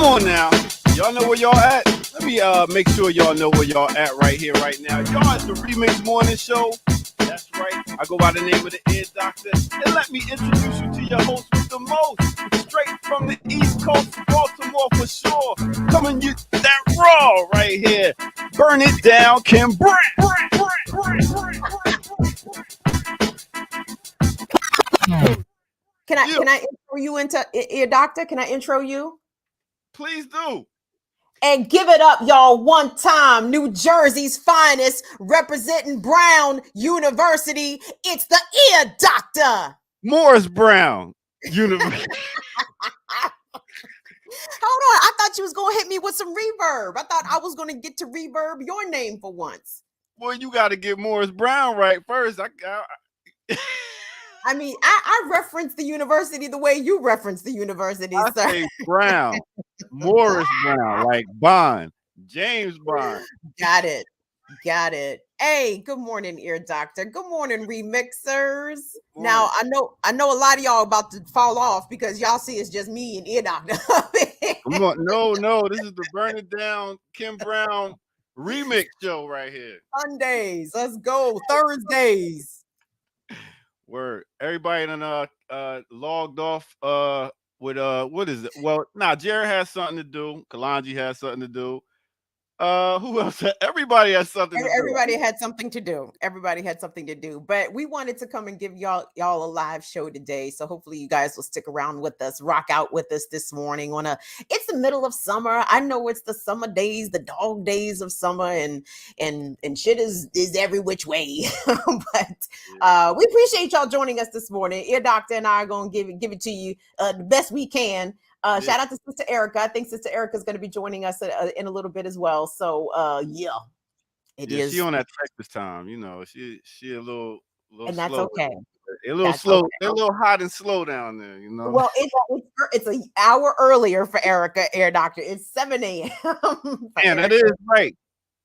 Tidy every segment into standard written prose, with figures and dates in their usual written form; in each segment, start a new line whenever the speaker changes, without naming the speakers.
Come on now. Y'all know where y'all at? Let me make sure y'all know where y'all at right here, right now. Y'all at the Remix Morning Show. That's right. I go by the name of the Ear Doctor. And let me introduce you to your host with the most. Straight from the East Coast, Baltimore for sure. Coming you that raw right here. Burn it down, Kim Brown.
Can I intro you into Ear Doctor? Can I intro you?
Please do.
And give it up, y'all, one time. New Jersey's finest, representing Brown University. It's the Ear Doctor.
Morris Brown University.
Hold on. I thought you was going to hit me with some reverb. I thought I was going to get to reverb your name for once.
Well, you got to get Morris Brown right first.
I mean, I reference the university the way you reference the university,
I
sir.
say Brown. Morris Brown, like Bond. James Bond.
Got it. Hey, good morning, Ear Doctor. Good morning, remixers. Now, I know a lot of y'all about to fall off because y'all see it's just me and Ear Doctor.
Come on. No, this is the Burn It Down Kim Brown remix show right here.
Sundays, let's go. Thursdays.
Word. Everybody done logged off with what is it? Well, Jared has something to do. Kalanji has something to do. Who else? Everybody has something to do.
Everybody had something to do. Everybody had something to do. But we wanted to come and give y'all a live show today. So hopefully you guys will stick around with us, rock out with us this morning it's the middle of summer. I know it's the summer days, the dog days of summer, and shit is every which way. But we appreciate y'all joining us this morning. Ear Doctor and I are gonna give it to you the best we can. Shout out to Sister Erica. I think Sister Erica is going to be joining us in a little bit as well. So, it is.
She on that Texas time, She a little
and that's
slow.
okay.
A little slow. Okay. They're a little hot and slow down there,
Well, it's an hour earlier for Erica, Ear Doctor. It's 7 a.m.
And that is right.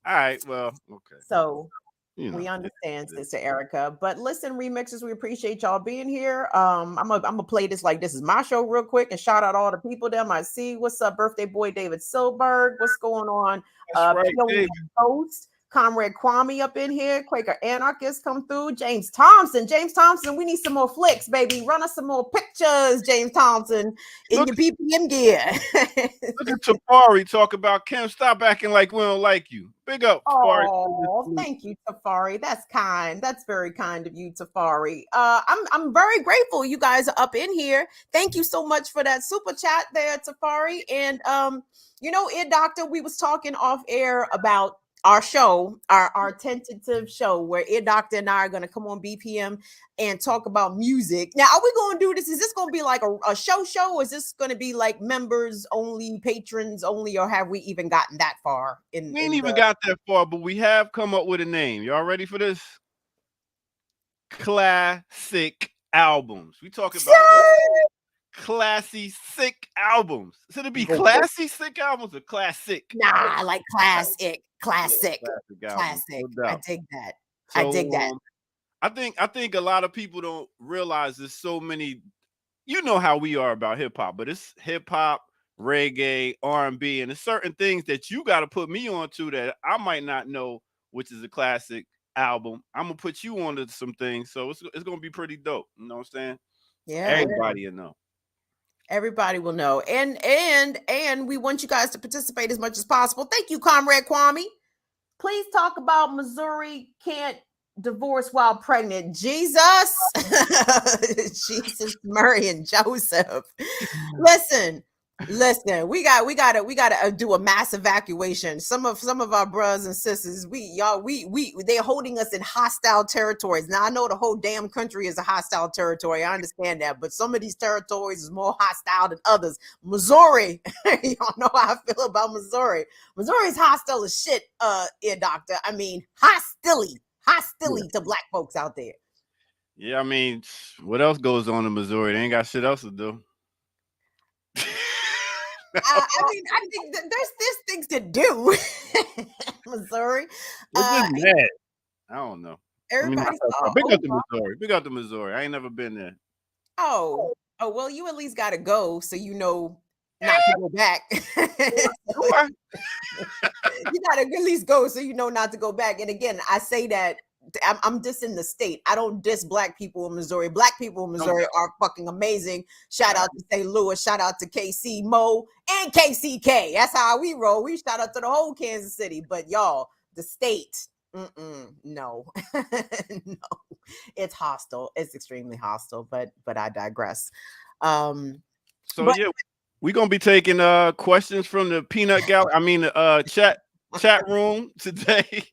All right. Well, okay.
So. We understand, Sister Erica. But listen, remixers, we appreciate y'all being here. I'm gonna play this like this is my show real quick and shout out all the people them I see. What's up, birthday boy David Silberg? What's going on?
That's right,
Host, Comrade Kwame up in here. Quaker Anarchist come through. James Thompson, we need some more flicks, baby. Run us some more pictures, James Thompson, in your BPM gear.
Look at Tafari talk about Kim. Stop acting like we don't like you. Big up, Tafari.
Oh, thank you, Tafari. That's kind. That's very kind of you, Tafari. I'm very grateful you guys are up in here. Thank you so much for that super chat there, Tafari. And Ear Doctor, we was talking off air about our show, our tentative show, where Ear Doctor and I are going to come on BPM and talk about music. Now, are we going to do this? Is this going to be like a show? Or is this going to be like members only, patrons only, or have we even gotten that far?
We ain't even got that far, but we have come up with a name. Y'all ready for this? Classic albums. We talking about classy, sick albums. Should it be classy, sick albums or classic?
Nah, I like classic. Classic. I dig that. I dig that.
I think a lot of people don't realize there's so many. You know how we are about hip hop, but it's hip hop, reggae, R&B, and there's certain things that you got to put me on to that I might not know, which is a classic album. I'm gonna put you on to some things, so it's gonna be pretty dope. You know what I'm saying?
Yeah.
Everybody will know.
Everybody will know. And we want you guys to participate as much as possible. Thank you, Comrade Kwame. Please talk about Missouri can't divorce while pregnant. Jesus. Jesus, Murray and Joseph. Listen, we gotta do a mass evacuation. Some of our brothers and sisters, they're holding us in hostile territories. Now I know the whole damn country is a hostile territory. I understand that, but some of these territories is more hostile than others. Missouri, y'all know how I feel about Missouri. Missouri's hostile as shit, Ear Doctor. I mean, hostility to black folks out there.
Yeah, I mean, what else goes on in Missouri? They ain't got shit else to do.
I think there's things to do. Missouri.
What's that? I don't know.
Everybody,
big up to Missouri. I ain't never been there.
Oh, well, you at least got to go, so you know not to go back.
Sure.
You gotta at least go so you know not to go back. And again, I say that I'm dissing the state. I don't diss black people in Missouri. Black people in Missouri are fucking amazing. Shout out to St. Louis. Shout out to KC Mo and KCK. That's how we roll. We shout out to the whole Kansas City. But y'all, the state, no, no, it's hostile. It's extremely hostile. But I digress.
Yeah, we're gonna be taking questions from the peanut gallery. I mean, chat room today.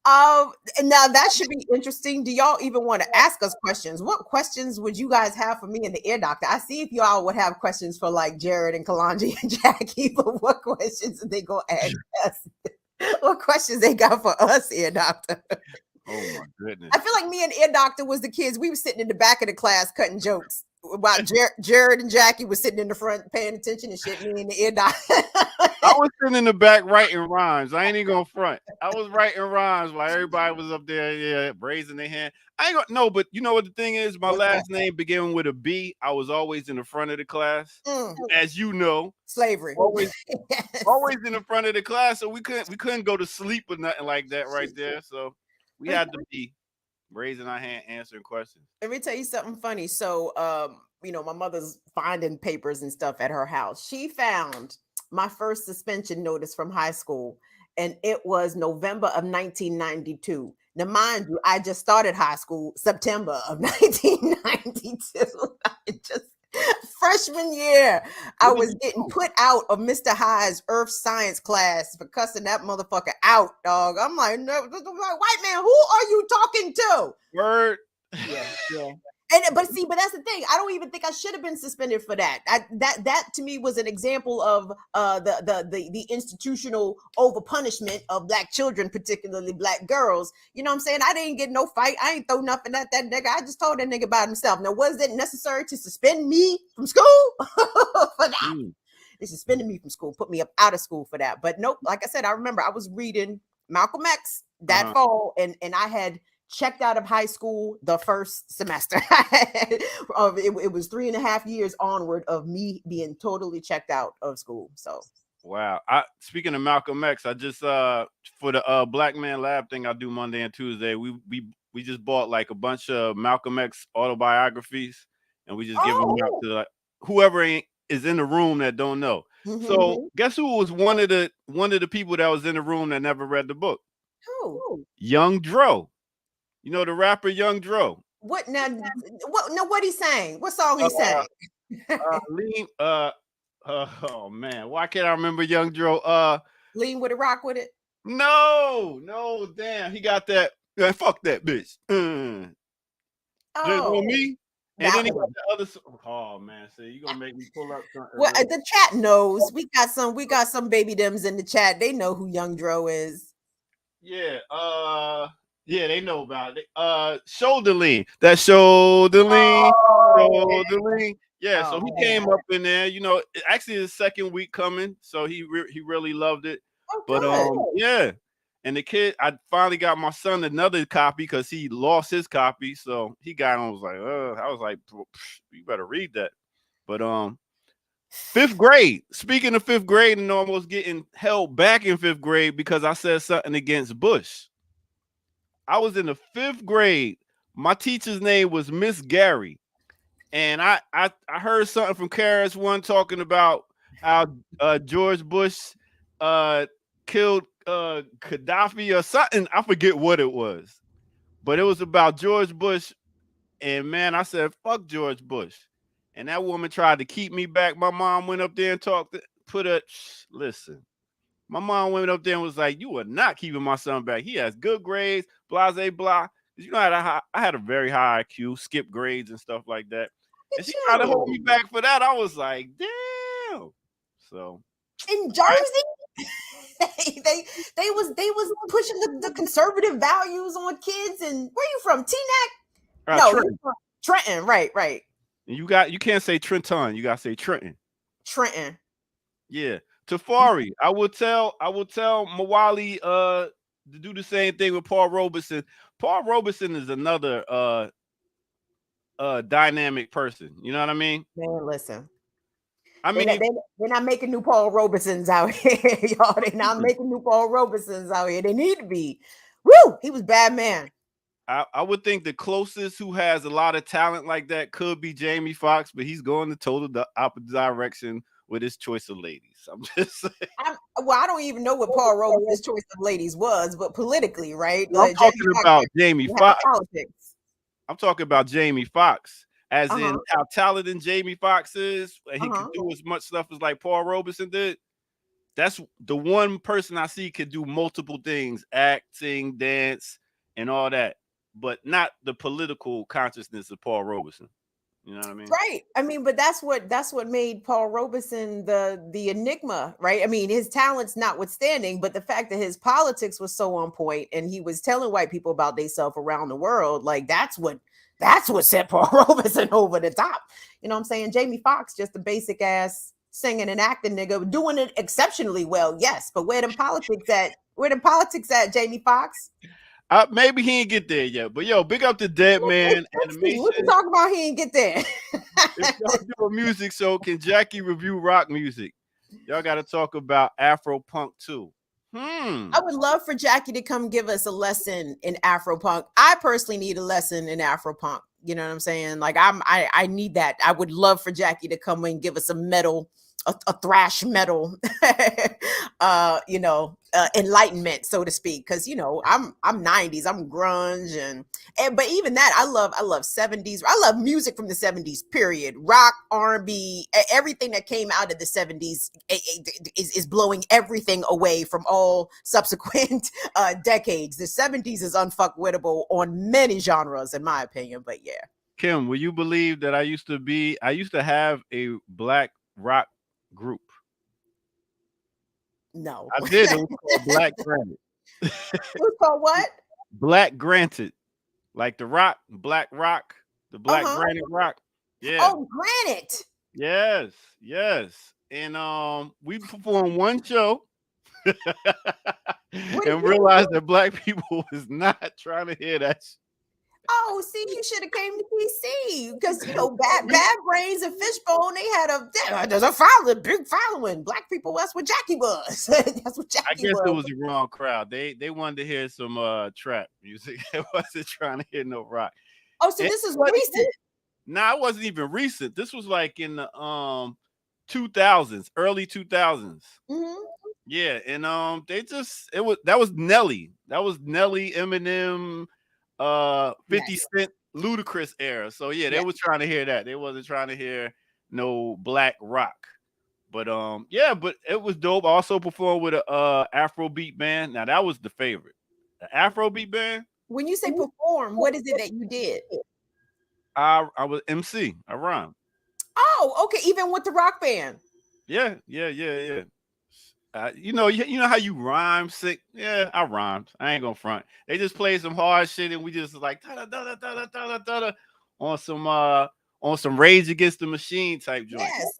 Now that should be interesting. Do y'all even want to ask us questions? What questions would you guys have for me and the ear doctor? I see if y'all would have questions for like Jared and Kalonji and Jackie, but what questions are they gonna ask us? What questions they got for us, ear doctor?
Oh my goodness.
I feel like me and ear doctor was the kids. We were sitting in the back of the class cutting jokes while Jared and Jackie was sitting in the front paying attention and shit. Me and the ear doctor.
I was sitting in the back writing rhymes. I ain't even gonna front. I was writing rhymes while everybody was up there, raising their hand. I ain't gonna no, but you know what the thing is? My last name began with a B. I was always in the front of the class, as you know.
Slavery.
Always in the front of the class, so we couldn't go to sleep or nothing like that right there. So we had to be raising our hand, answering questions.
Let me tell you something funny. So, my mother's finding papers and stuff at her house. She found my first suspension notice from high school, and it was November of 1992. Now, mind you, I just started high school September of 1992. Freshman year, I was getting put out of Mr. High's Earth Science class for cussing that motherfucker out, dog. I'm like, no, white man, who are you talking to?
Word.
Yeah. But that's the thing. I don't even think I should have been suspended for that. That to me was an example of the institutional over punishment of black children, particularly black girls. You know what I'm saying? I didn't get no fight. I ain't throw nothing at that nigga. I just told that nigga about himself. Now, was it necessary to suspend me from school for that? They suspended me from school, put me up out of school for that. But nope. Like I said, I remember I was reading Malcolm X that fall, and I had checked out of high school the first semester. It was 3.5 years onward of me being totally checked out of school. So
wow. Speaking of Malcolm X, I just for the Black Man Lab thing I do Monday and Tuesday, we just bought like a bunch of Malcolm X autobiographies, and we just give them out to whoever is in the room that don't know. So guess who was one of the people that was in the room that never read the book?
Who?
Young Dro. You know the rapper Young Dro.
What now? What he sang? What song he sang?
Lean. Oh man, why can't I remember Young Dro?
Lean with it, rock with it.
No, damn, he got that. Man, fuck that bitch. Just on me. And then he got the other. Oh man, see, you gonna make me pull up something.
Well, the chat knows. We got some baby dems in the chat. They know who Young Dro is.
Yeah. Yeah, they know about it. Shoulder lean. That shoulder lean. Shoulder lean. Yeah, so he came up in there. You know, actually his second week coming, so he really loved it. But yeah. And the kid, I finally got my son another copy because he lost his copy. So he got on, was like, I was like, you better read that. But 5th grade. Speaking of 5th grade and almost getting held back in 5th grade because I said something against Bush. I was in the 5th grade. My teacher's name was Miss Gary. And I heard something from Karis one talking about how George Bush killed Gaddafi or something. I forget what it was. But it was about George Bush. And man, I said, fuck George Bush. And that woman tried to keep me back. My mom went up there and listen. My mom went up there and was like, you are not keeping my son back. He has good grades, blase, blah. You know, I had a very high IQ, skip grades and stuff like that. And she tried to hold me back for that. I was like, damn. So
in Jersey, they was pushing the conservative values on kids. And where you from? Teaneck? No,
Trenton.
Trenton. Right.
And you can't say Trenton. You gotta say Trenton.
Trenton.
Yeah. Tafari, I will tell Mawali to do the same thing with Paul Robeson. Paul Robeson is another dynamic person. You know what I mean?
Man, listen.
I mean,
They're not making new Paul Robesons out here, y'all. They're not making new Paul Robesons out here. They need to be. Woo! He was bad man.
I would think the closest who has a lot of talent like that could be Jamie Foxx, but he's going the total opposite direction with his choice of ladies. I'm just saying.
I don't even know what Paul Robeson's choice of ladies was, but politically, right?
No, I'm talking about Jamie Foxx.
Politics.
I'm talking about Jamie Foxx, as in how talented Jamie Foxx is, and he can do as much stuff as like Paul Robeson did. That's the one person I see could do multiple things: acting, dance, and all that, but not the political consciousness of Paul Robeson. You know what I mean?
Right. I mean, but that's what made Paul Robeson the enigma, right? I mean, his talents notwithstanding, but the fact that his politics was so on point and he was telling white people about themselves around the world, like that's what set Paul Robeson over the top. You know what I'm saying? Jamie Foxx, just a basic ass singing and acting nigga, doing it exceptionally well, yes. But where the politics at? Where the politics at, Jamie Foxx?
Maybe he ain't get there yet, but yo, big up to Dead Man Animation.
What you talking about? He ain't get there.
If y'all do a music show, can Jackie review rock music? Y'all got to talk about Afro punk too.
I would love for Jackie to come give us a lesson in Afro punk. I personally need a lesson in Afro punk. You know what I'm saying? Like I need that. I would love for Jackie to come and give us a metal, a thrash metal, enlightenment, so to speak. Because I'm 90s, I'm grunge, and but even that, I love 70s. I love music from the 70s. Period. Rock, R&B, everything that came out of the 70s is blowing everything away from all subsequent decades. The 70s is unfuckwittable on many genres, in my opinion. But yeah,
Kim, will you believe that I used to have a black rock group?
No,
I did. It was called Black Granted.
It was called what?
Black Granted, like the rock, Black Rock, the Black Granite Rock. Yeah.
Oh, Granite.
Yes. And we performed one show and realized that black people was not trying to hear that.
Oh, see, you should have came to DC because Bad Brains and Fishbone, they had there's a big following. Black people, that's what Jackie was. That's what Jackie was.
I guess it was the wrong crowd. They wanted to hear some trap music. They wasn't trying to hear no rock.
Oh, so this is recent.
Nah, it wasn't even recent. This was like in the 2000s, early 2000s.
Mm-hmm.
Yeah, and that was Nelly. That was Nelly, Eminem, 50 Cent, Ludacris era. So yeah, they was trying to hear that. They wasn't trying to hear no black rock. But but it was dope. I also performed with a Afrobeat band. Now that was the favorite. The Afrobeat band.
When you say perform, what is it that you did?
I was MC. I rhymed.
Oh, okay. Even with the rock band.
Yeah. You know how you rhyme sick. Yeah, I rhymed. I ain't gonna front. They just played some hard shit, and we just like on some Rage Against the Machine type joint.
Yes.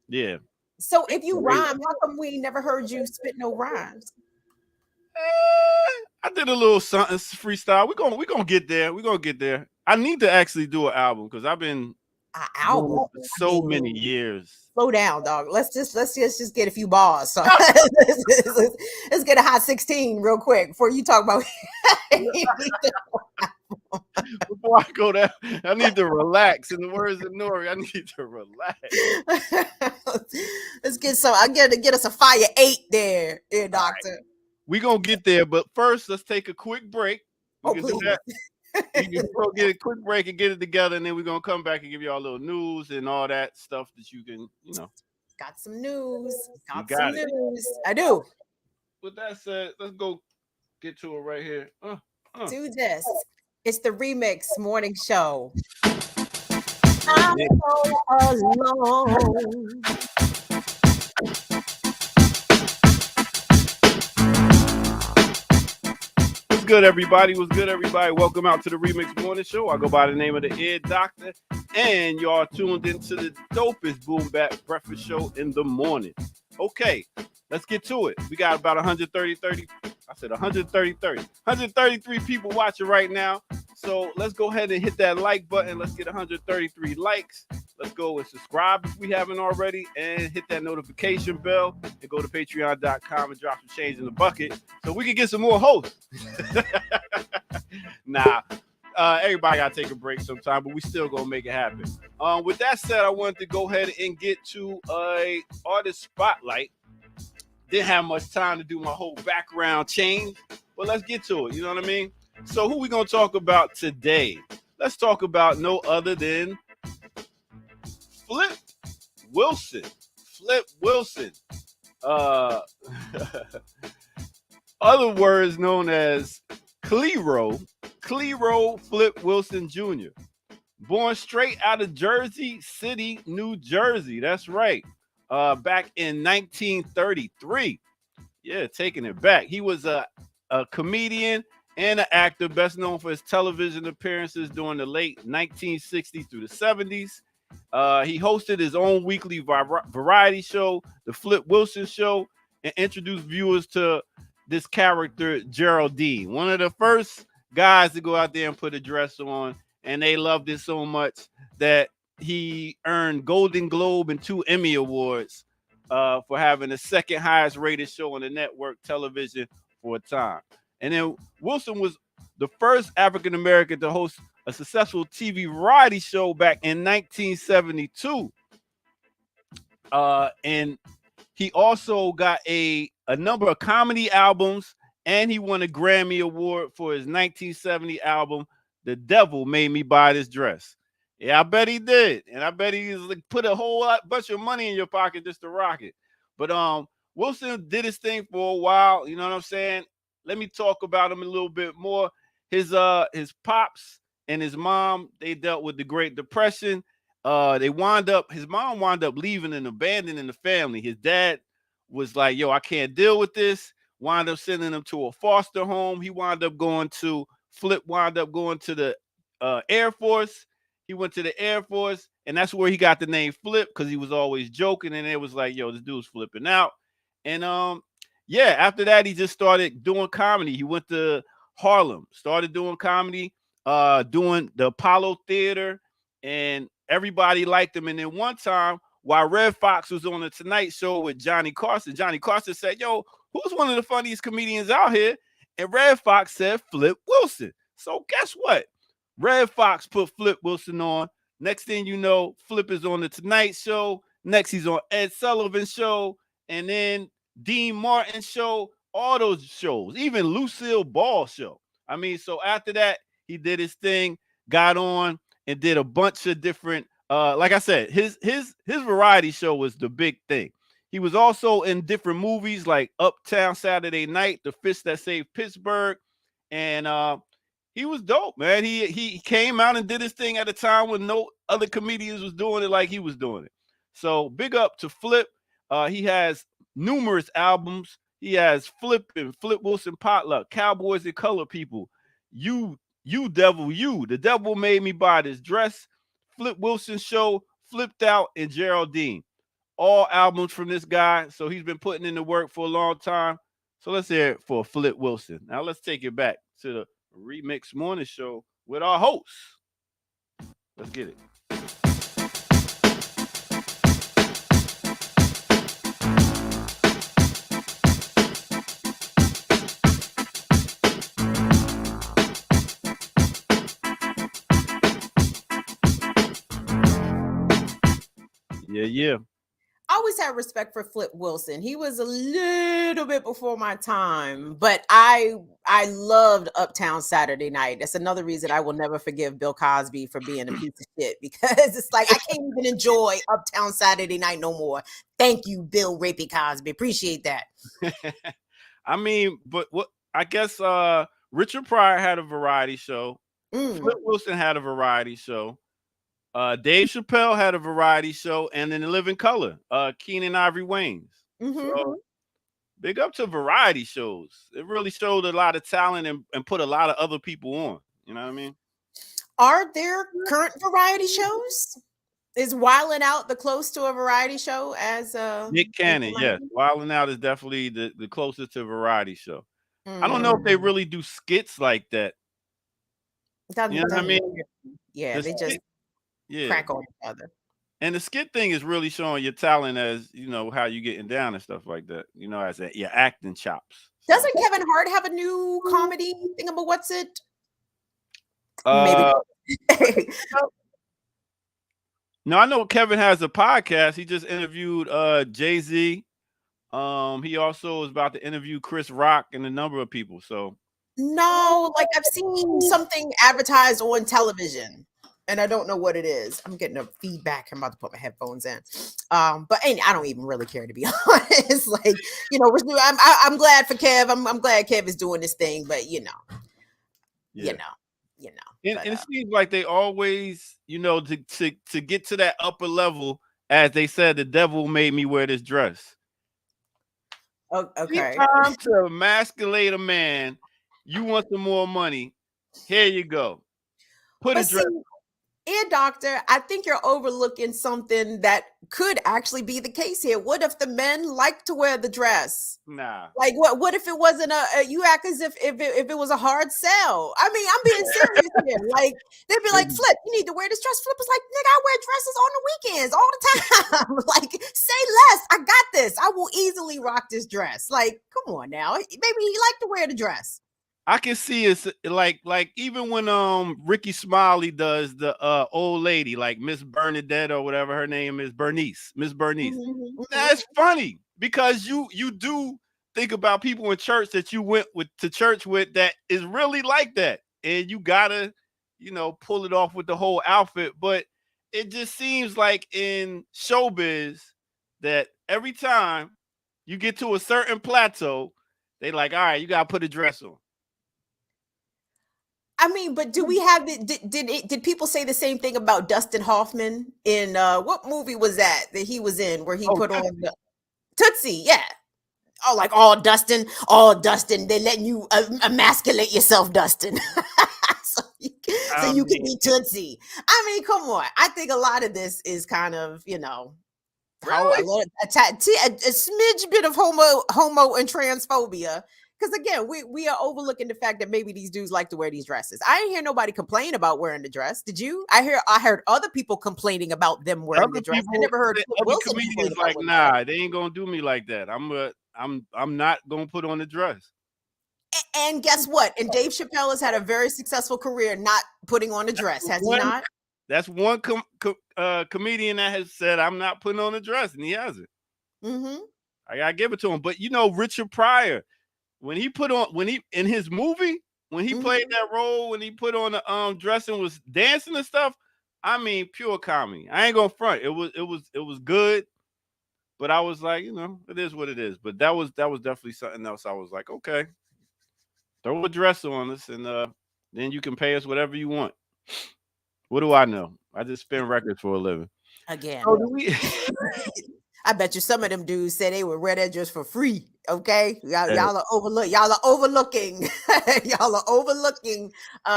Yeah.
So if you rhyme, how come we never heard you spit no rhymes?
I did a little something freestyle. We're gonna get there. We're gonna get there. I need to actually do an album because I've been
album
for so many years.
Slow down, dog. Let's just get a few bars. So let's get a hot 16 real quick before you talk about.
Before I go there, I need to relax. In the words of Nori, I need to relax.
Let's get some. I got to get us a fire 8 there, doctor. Right.
We're gonna get there, but first let's take a quick break. We can do that. We can go get a quick break and get it together, and then we're gonna come back and give you all a little news and all that stuff that you can,
Got some news.
Got it.
News. I do.
With that said, let's go get to it right here.
Do this. It's the Remix Morning Show. I'm so alone.
What's good, everybody? Welcome out to the Remix Morning Show. I go by the name of the Ear Doctor, and y'all tuned into the dopest boom bap breakfast show in the morning. Okay, let's get to it. We got about 133 people watching right now. So let's go ahead and hit that like button. Let's get 133 likes. let's go and subscribe if we haven't already, and hit that notification bell, and go to patreon.com and drop some change in the bucket so we can get some more hosts. Nah, everybody gotta take a break sometime, but we still gonna make it happen. With that said, I wanted to go ahead and get to a artist spotlight. Didn't have much time to do my whole background change, but let's get to it. You know what I mean? So who we gonna talk about today? Let's talk about no other than Flip Wilson. Flip Wilson. Other words known as Clero Flip Wilson Jr. Born straight out of Jersey City, New Jersey. That's right. Back in 1933. Yeah, taking it back. He was a comedian and an actor, best known for his television appearances during the late 1960s through the 70s. He hosted his own weekly variety show, The Flip Wilson Show, and introduced viewers to this character, Geraldine. One of the first guys to go out there and put a dress on, and they loved it so much that he earned Golden Globe and 2 Emmy Awards for having the second highest rated show on the network television for a time. And then Wilson was the first African American to host a successful TV variety show back in 1972. And he also got a number of comedy albums, and he won a Grammy Award for his 1970 album, The Devil Made Me Buy This Dress. Yeah, I bet he did. And I bet he put a whole bunch of money in your pocket just to rock it. But Wilson did his thing for a while. You know what I'm saying? Let me talk about him a little bit more. His pops and his mom, they dealt with the Great Depression. His mom wound up leaving and abandoning the family. His dad was like, yo, I can't deal with this. Wound up sending him to a foster home. Flip wound up going to the Air Force. He went to the Air Force, and that's where he got the name Flip, because he was always joking, and it was like, yo, this dude's flipping out. And after that, he just started doing comedy. He went to Harlem, started doing comedy, doing the Apollo Theater, and everybody liked him. And then one time, while Red Fox was on the Tonight Show with Johnny Carson said, yo, who's one of the funniest comedians out here? And Red Fox said Flip Wilson. So guess what? Red Fox put Flip Wilson on. Next thing you know, Flip is on the Tonight Show. Next, he's on Ed Sullivan's show. And then Dean Martin's show, all those shows, even Lucille Ball's show. I mean, so after that, he did his thing, got on and did a bunch of different, like I said, his variety show was the big thing. He was also in different movies like Uptown Saturday Night, The Fist That Saved Pittsburgh. And he was dope, man. He came out and did his thing at a time when no other comedians was doing it like he was doing it. So big up to Flip. He has numerous albums. He has Flip Wilson Potluck, Cowboys and Color People, You Devil, The Devil Made Me Buy This Dress, Flip Wilson Show, Flipped Out, and Geraldine. All albums from this guy. So he's been putting in the work for a long time. So let's hear it for Flip Wilson. Now let's take it back to the Remix Morning Show with our hosts. Let's get it. Yeah.
I always had respect for Flip Wilson. He was a little bit before my time, but I loved Uptown Saturday Night. That's another reason I will never forgive Bill Cosby for being a piece of shit, because it's like I can't even enjoy Uptown Saturday Night no more. Thank you, Bill Rapey Cosby. Appreciate that.
I mean, but what I guess Richard Pryor had a variety show. Flip Wilson had a variety show. Dave Chappelle had a variety show, and in Living Color, Keenan Ivory Wayans. So big up to variety shows. It really showed a lot of talent and put a lot of other people on. You know what I mean?
Are there current variety shows? Is Wildin' Out the close to a variety show as
Nick Cannon? Yes, Wildin' Out is definitely the closest to a variety show. I don't know if they really do skits like that. You know what I mean?
Yeah, they just crack on each other.
And the skit thing is really showing your talent as how you getting down and stuff like that. As your acting chops. So,
Doesn't Kevin Hart have a new comedy thing about what's it? Maybe.
uh, no, I know Kevin has a podcast. He just interviewed Jay-Z. He also is about to interview Chris Rock and a number of people. So
No, like I've seen something advertised on television, and I don't know what it is. I'm getting a feedback. I'm about to put my headphones in. But I don't even really care, to be honest. Like, I'm glad for Kev. I'm glad Kev is doing this thing, but
yeah.
And
it seems like they always, to get to that upper level, as they said, the devil made me wear this dress.
Okay.
Time to emasculate a man. You want some more money? Here you go. Put a dress.
Doctor, I think you're overlooking something that could actually be the case here. What if the men like to wear the dress?
Nah.
Like what if it wasn't you act as if it was a hard sell? I mean, I'm being serious here. Like they'd be like, Flip, you need to wear this dress. Flip was like, nigga, I wear dresses on the weekends all the time. Like, say less. I got this. I will easily rock this dress. Like, come on now. Maybe he liked to wear the dress.
I can see it's like even when Ricky Smiley does the old lady, like Miss Bernadette or whatever her name is, Miss Bernice.
Mm-hmm.
That's funny because you do think about people in church that you went to church with that is really like that, and you gotta pull it off with the whole outfit. But it just seems like in showbiz that every time you get to a certain plateau, they like, all right, you gotta put a dress on.
I mean, but do we have did people say the same thing about Dustin Hoffman in what movie was that he was in where he put on the Tootsie? Yeah. Oh, Dustin, they're letting you emasculate yourself, Dustin. so you can be Tootsie. I mean, come on. I think a lot of this is kind of,
Really?
a smidge bit of homo and transphobia. Because again, we are overlooking the fact that maybe these dudes like to wear these dresses. I didn't hear nobody complain about wearing the dress. Did you? I heard other people complaining about them wearing the dress. I never heard Wilson
comedians like, nah, they ain't gonna do me like that. I'm not gonna put on the dress.
And guess what? And Dave Chappelle has had a very successful career not putting on a dress, has he not?
That's one comedian that has said, I'm not putting on a dress, and he hasn't.
Mm-hmm.
I gotta give it to him. But Richard Pryor, when he in his movie, when he played that role, when he put on the dress and was dancing and stuff, I mean, pure comedy. I ain't gonna front. It was good, but I was like, it is what it is. But that was definitely something else. I was like, okay, throw a dress on us, and then you can pay us whatever you want. What do I know? I just spin records for a living.
Again. I bet you some of them dudes said they would wear that just for free. Okay, y'all are overlooking. Y'all are overlooking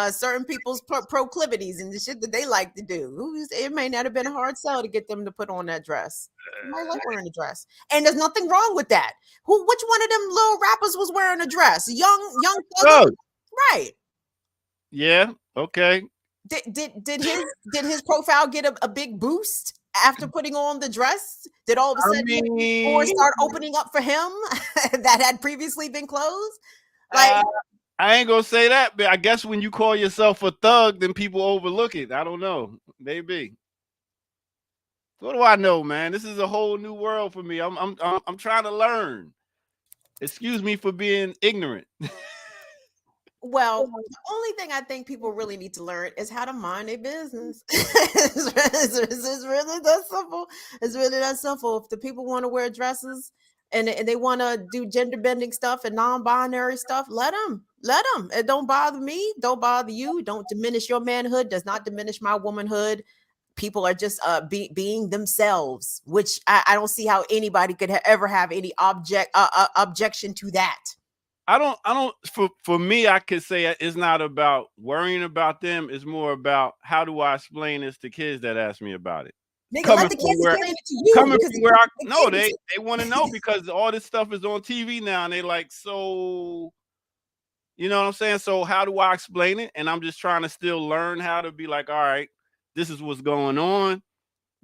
certain people's proclivities and the shit that they like to do. It may not have been a hard sell to get them to put on that dress. You might like wearing a dress, and there's nothing wrong with that. Which one of them little rappers was wearing a dress? Young Thug? Right?
Yeah. Okay.
Did his profile get a big boost after putting on the dress? Did all of a sudden doors start opening up for him that had previously been closed? Like,
I ain't gonna say that, but I guess when you call yourself a thug, then people overlook it. I don't know. Maybe. What do I know, man? This is a whole new world for me. I'm trying to learn. Excuse me for being ignorant.
Well, the only thing I think people really need to learn is how to mind their business. It's really that simple. It's really that simple. If the people want to wear dresses and they want to do gender bending stuff and non-binary stuff, let them. It don't bother me. Don't bother you. Don't diminish your manhood. Does not diminish my womanhood. People are just being themselves, which I don't see how anybody could ever have any objection to that.
I don't for me, I could say it's not about worrying about them. It's more about how do I explain this to kids that ask me about it.
Nigga, let the kids explain it to you.
They want to know because all this stuff is on TV now and they like, so you know what I'm saying? So how do I explain it? And I'm just trying to still learn how to be like, all right, this is what's going on.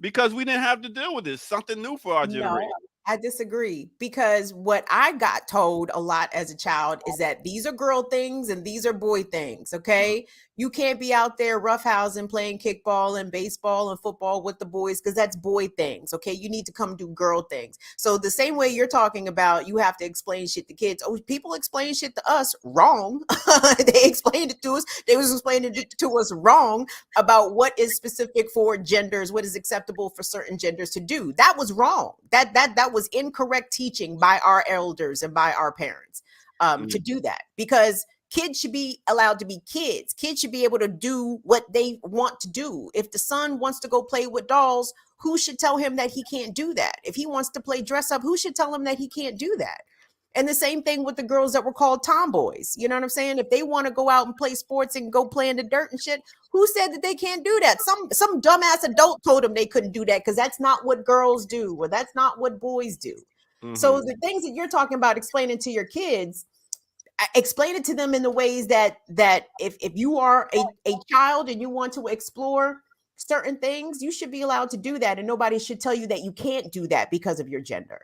because we didn't have to deal with this. Something new for our
No,
generation.
I disagree, because what I got told a lot as a child is that these are girl things and these are boy things. Okay. You can't be out there roughhousing, playing kickball and baseball and football with the boys, because that's boy things. Okay. You need to come do girl things. So the same way you're talking about, you have to explain shit to kids. Oh, people explain shit to us wrong. They explained it to us. They was explaining it to us wrong about what is specific for genders, what is acceptable for certain genders to do. That was wrong. That was incorrect teaching by our elders and by our parents to do that, because kids should be allowed to be kids. Kids should be able to do what they want to do. If the son wants to go play with dolls, who should tell him that he can't do that? If he wants to play dress up, who should tell him that he can't do that? And the same thing with the girls that were called tomboys. You know what I'm saying? If they want to go out and play sports and go play in the dirt and shit, who said that they can't do that? Some dumbass adult told them they couldn't do that because that's not what girls do, or that's not what boys do. So the things that you're talking about explaining to your kids, explain it to them in the ways that if you are a child and you want to explore certain things, you should be allowed to do that, and nobody should tell you that you can't do that because of your gender.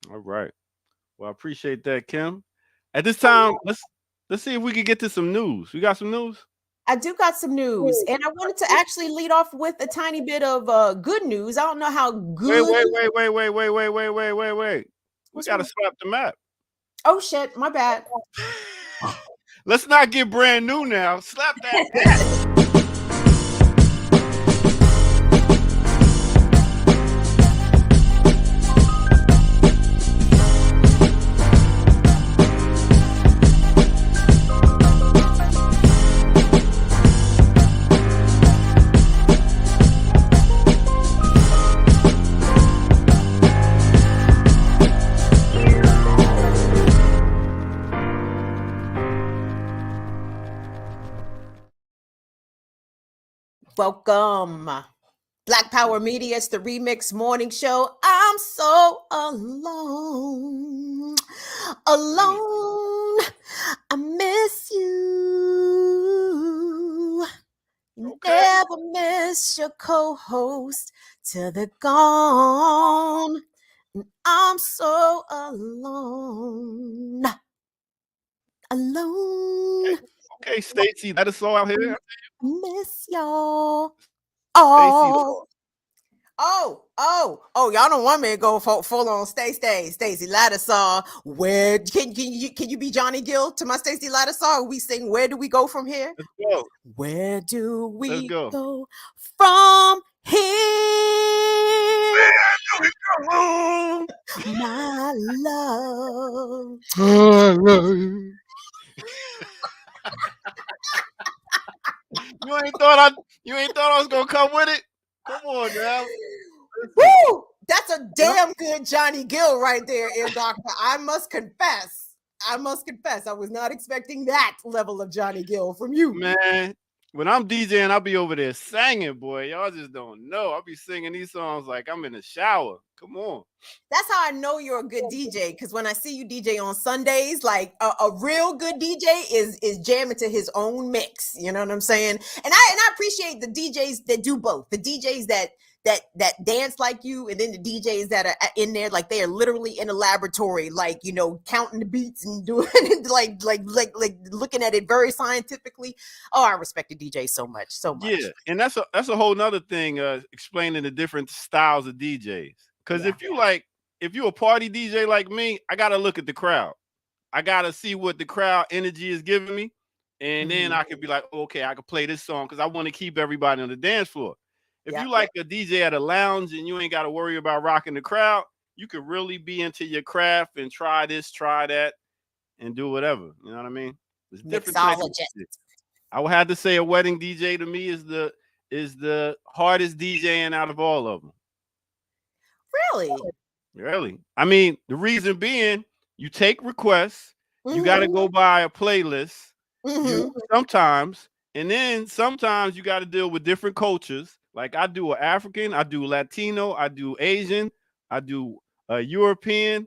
All right. Well, I appreciate that, Kim. At this time, let's see if we can get to some news. We got some news?
I do got some news, and I wanted to actually lead off with a tiny bit of good news. I don't know how good.
Wait. We got to slap the map.
Oh shit, my bad.
Let's not get brand new now. Slap that map.
Welcome, Black Power Media. It's the Remix Morning Show. I'm so alone. I miss you. Never miss your co-host till they're gone. I'm so alone.
Okay, Stacey, let us all out here.
Miss y'all. Oh, y'all don't want me to go full on Stacey Lattisaw. Where can you be Johnny Gill to my Stacey Lattisaw? We sing Where Do We Go From Here?
Let's go.
Where do we
go
from here?
Where do we go?
My love.
I love you. You ain't thought I was gonna come with it? Come on now.
Woo! That's a damn good Johnny Gill right there, Ear Doctor. I must confess, I was not expecting that level of Johnny Gill from you.
Man, when I'm DJing, I'll be over there singing, boy. Y'all just don't know. I'll be singing these songs like I'm in the shower. Come on.
That's how I know you're a good DJ, because when I see you DJ on Sundays, like a real good DJ is jamming to his own mix. You know what I'm saying? And I appreciate the DJs that do both. The DJs that dance like you, and then the DJs that are in there like they are literally in a laboratory, like, you know, counting the beats and doing it like looking at it very scientifically. Oh, I respect the DJ so much.
Yeah, and that's a whole nother thing, explaining the different styles of DJs. Because if you're a party DJ like me, I gotta look at the crowd. I gotta see what the crowd energy is giving me, and then I could be like, okay, I could play this song because I want to keep everybody on the dance floor. If you like a DJ at a lounge and you ain't got to worry about rocking the crowd, you could really be into your craft and try this, try that, and do whatever. You know what I mean? It's different types of shit. I would have to say a wedding DJ to me is the hardest DJing out of all of them. Really? I mean, the reason being, you take requests, you got to go by a playlist. Sometimes you got to deal with different cultures. Like I do an African, I do Latino, I do Asian, I do European,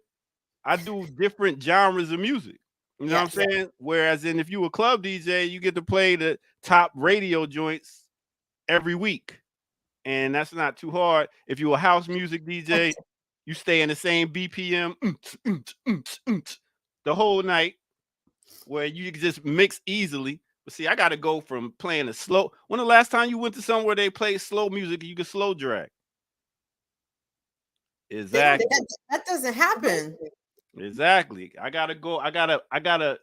I do different genres of music. You know what I'm saying? Whereas if you a club DJ, you get to play the top radio joints every week. and that's not too hard. If you're a house music DJ, you stay in the same BPM the whole night, where you can just mix easily. But see, I got to go from playing a slow. When the last time you went to somewhere they play slow music, you can slow drag. Exactly.
That doesn't happen.
Exactly. I gotta go. I gotta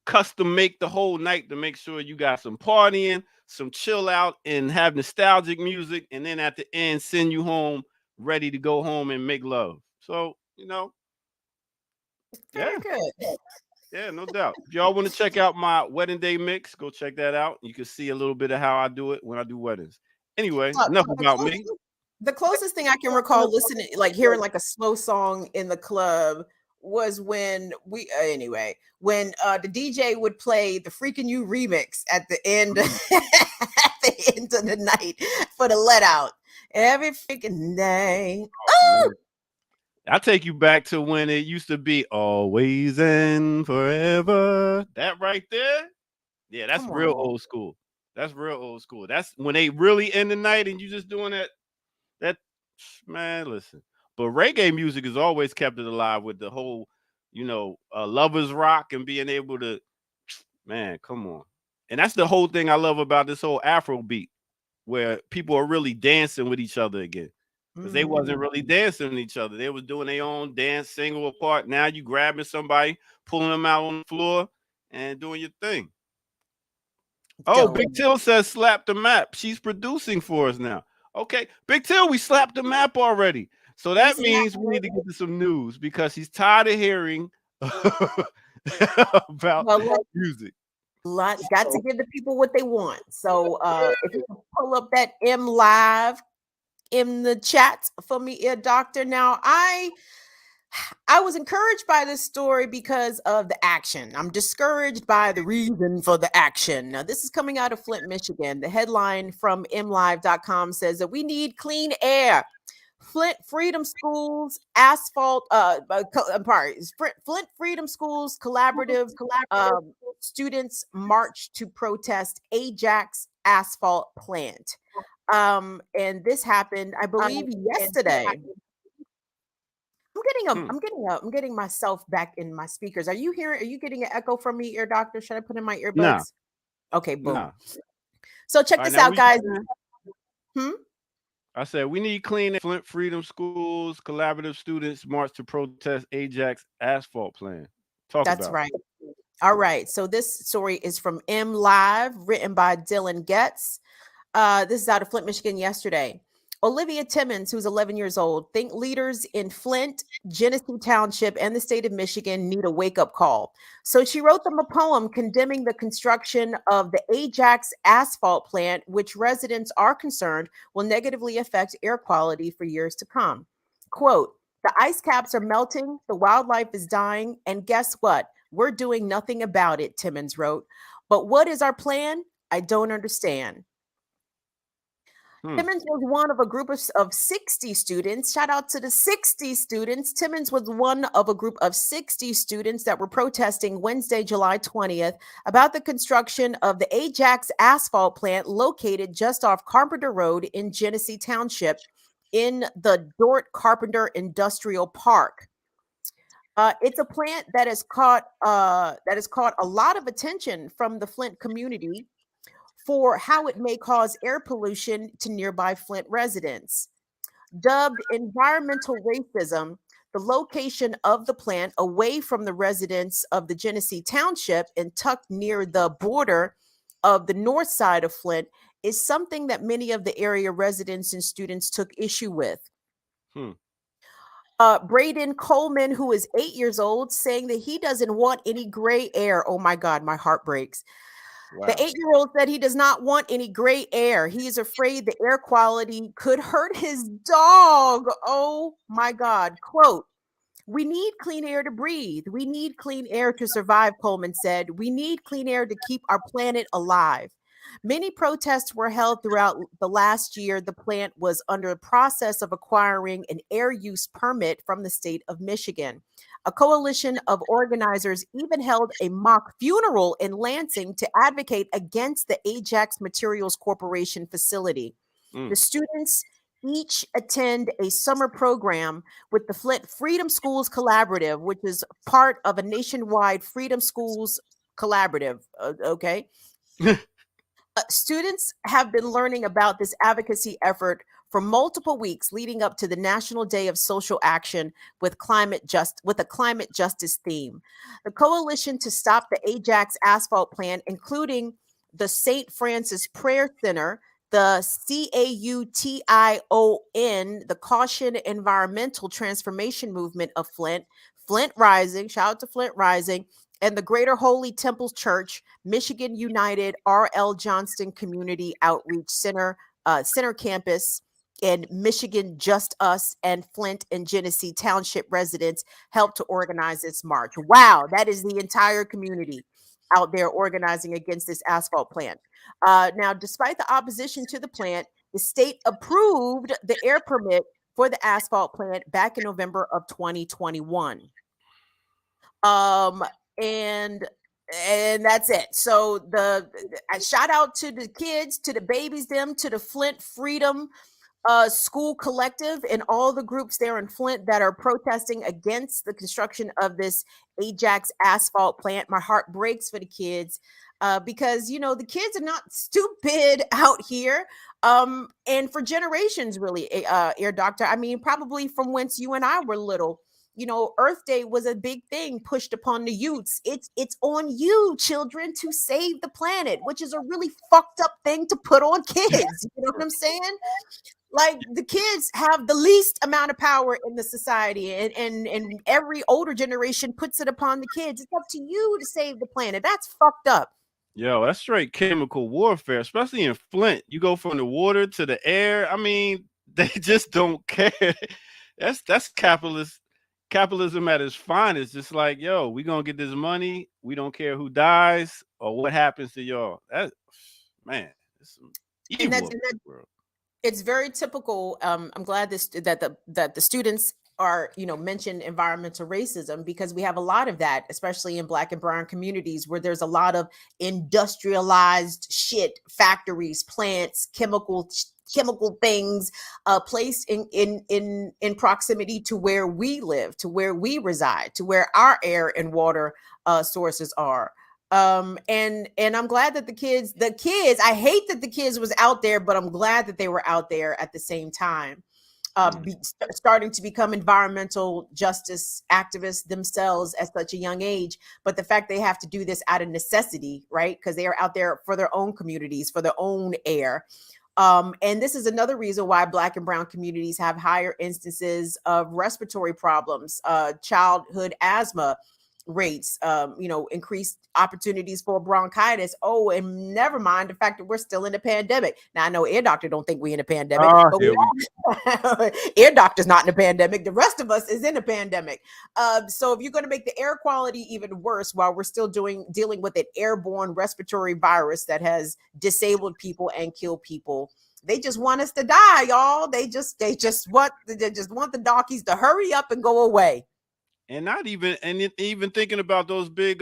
custom make the whole night to make sure you got some partying, some chill out, and have nostalgic music, and then at the end send you home ready to go home and make love. So
Very
yeah,
good.
yeah, no doubt. If y'all want to check out my wedding day mix, go check that out. You can see a little bit of how I do it when I do weddings. Anyway, enough about me.
The closest thing I can recall listening, like hearing like a slow song in the club was when when the DJ would play the Freaking You remix at the end at the end of the night for the let out every freaking day.
Oh, I take you back to when it used to be always and forever. That right there. Yeah, that's real old school. That's real old school. That's when they really end the night and you just doing that. That man, listen. But reggae music has always kept it alive with the whole, lovers rock and being able to, man, come on. And that's the whole thing I love about this whole Afro beat, where people are really dancing with each other again. Because they wasn't really dancing with each other. They was doing their own dance, single apart. Now you grabbing somebody, pulling them out on the floor, and doing your thing. Oh, Big Till says slap the map. She's producing for us now. Okay, Big Till, we slapped the map already. So that means we need to get to some news because she's tired of hearing about music.
Got to give the people what they want. So if you can pull up that M Live in the chat for me, Ear Doctor. Now, I was encouraged by this story because of the action. I'm discouraged by the reason for the action. Now, this is coming out of Flint, Michigan. The headline from mlive.com says that we need clean air. Flint Freedom Schools Flint Freedom Schools collaborative students march to protest Ajax asphalt plant. And this happened, I believe, yesterday. I'm getting myself back in my speakers. Are you getting an echo from me, Ear Doctor? Should I put in my earbuds?
Nah.
Okay, boom. Nah. So check this out, guys.
I said we need clean Flint Freedom Schools collaborative students march to protest Ajax asphalt plant.
That's right. All right. So this story is from M Live, written by Dylan Getz. This is out of Flint, Michigan yesterday. Olivia Timmons, who's 11 years old, think leaders in Flint, Genesee Township, and the state of Michigan need a wake-up call. So she wrote them a poem condemning the construction of the Ajax asphalt plant, which residents are concerned will negatively affect air quality for years to come. Quote, the ice caps are melting, the wildlife is dying, and guess what? We're doing nothing about it, Timmons wrote. But what is our plan? I don't understand. Timmons was one of a group of 60 students. Shout out to the 60 students. Timmons was one of a group of 60 students that were protesting Wednesday, July 20th, about the construction of the Ajax asphalt plant located just off Carpenter Road in Genesee Township in the Dort Carpenter Industrial Park. It's a plant that has caught a lot of attention from the Flint community for how it may cause air pollution to nearby Flint residents. Dubbed environmental racism, the location of the plant away from the residents of the Genesee Township and tucked near the border of the north side of Flint is something that many of the area residents and students took issue with. Braden Coleman, who is 8 years old, saying that he doesn't want any gray air. Oh my God, my heart breaks. Wow. The 8-year-old said he does not want any gray air. He is afraid the air quality could hurt his dog. Oh my God. Quote, we need clean air to breathe. We need clean air to survive, Coleman said. We need clean air to keep our planet alive. Many protests were held throughout the last year. The plant was under the process of acquiring an air use permit from the state of Michigan. A coalition of organizers even held a mock funeral in Lansing to advocate against the Ajax Materials Corporation facility. The students each attend a summer program with the Flint Freedom Schools Collaborative, which is part of a nationwide Freedom Schools Collaborative. Okay. Students have been learning about this advocacy effort for multiple weeks leading up to the National Day of Social Action with a climate justice theme. The coalition to stop the Ajax asphalt plant, including the St. Francis Prayer Center, the CAUTION, the Caution Environmental Transformation Movement of Flint, Flint Rising, shout out to Flint Rising, and the Greater Holy Temple Church, Michigan United R.L. Johnston Community Outreach Center, Center Campus, and Michigan Just Us and Flint and Genesee Township residents helped to organize this march. Wow, that is the entire community out there organizing against this asphalt plant. Now, despite the opposition to the plant, the state approved the air permit for the asphalt plant back in November of 2021. And that's it. So I shout out to the kids, to the babies, to the Flint Freedom School Collective and all the groups there in Flint that are protesting against the construction of this Ajax asphalt plant. My heart breaks for the kids because, the kids are not stupid out here. And for generations, really, Air Doctor, I mean, probably from whence you and I were little. Earth Day was a big thing pushed upon the youths. It's on you, children, to save the planet, which is a really fucked up thing to put on kids. You know what I'm saying? Like, the kids have the least amount of power in the society, and every older generation puts it upon the kids. It's up to you to save the planet. That's fucked up.
Yo, that's straight chemical warfare, especially in Flint. You go from the water to the air. I mean, they just don't care. That's capitalism at its finest. Just like, yo, we gonna get this money. We don't care who dies or what happens to y'all. That, man, it's some evil in this world.
It's very typical. I'm glad that the students are mentioned environmental racism, because we have a lot of that, especially in Black and brown communities, where there's a lot of industrialized shit, factories, plants, chemical things placed in proximity to where we live, to where we reside, to where our air and water sources are. And I'm glad that the kids, I hate that the kids was out there, but I'm glad that they were out there at the same time, starting to become environmental justice activists themselves at such a young age. But the fact they have to do this out of necessity, right? Because they are out there for their own communities, for their own air. And this is another reason why Black and brown communities have higher instances of respiratory problems, childhood asthma rates, increased opportunities for bronchitis. Oh, and never mind the fact that we're still in a pandemic. Now, I know Air Doctor don't think we're in a pandemic, but Air Doctor's not in a pandemic. The rest of us is in a pandemic. So if you're going to make the air quality even worse while we're still dealing with an airborne respiratory virus that has disabled people and killed people, they just want us to die, y'all. They just want the darkies to hurry up and go away.
And not even thinking about those big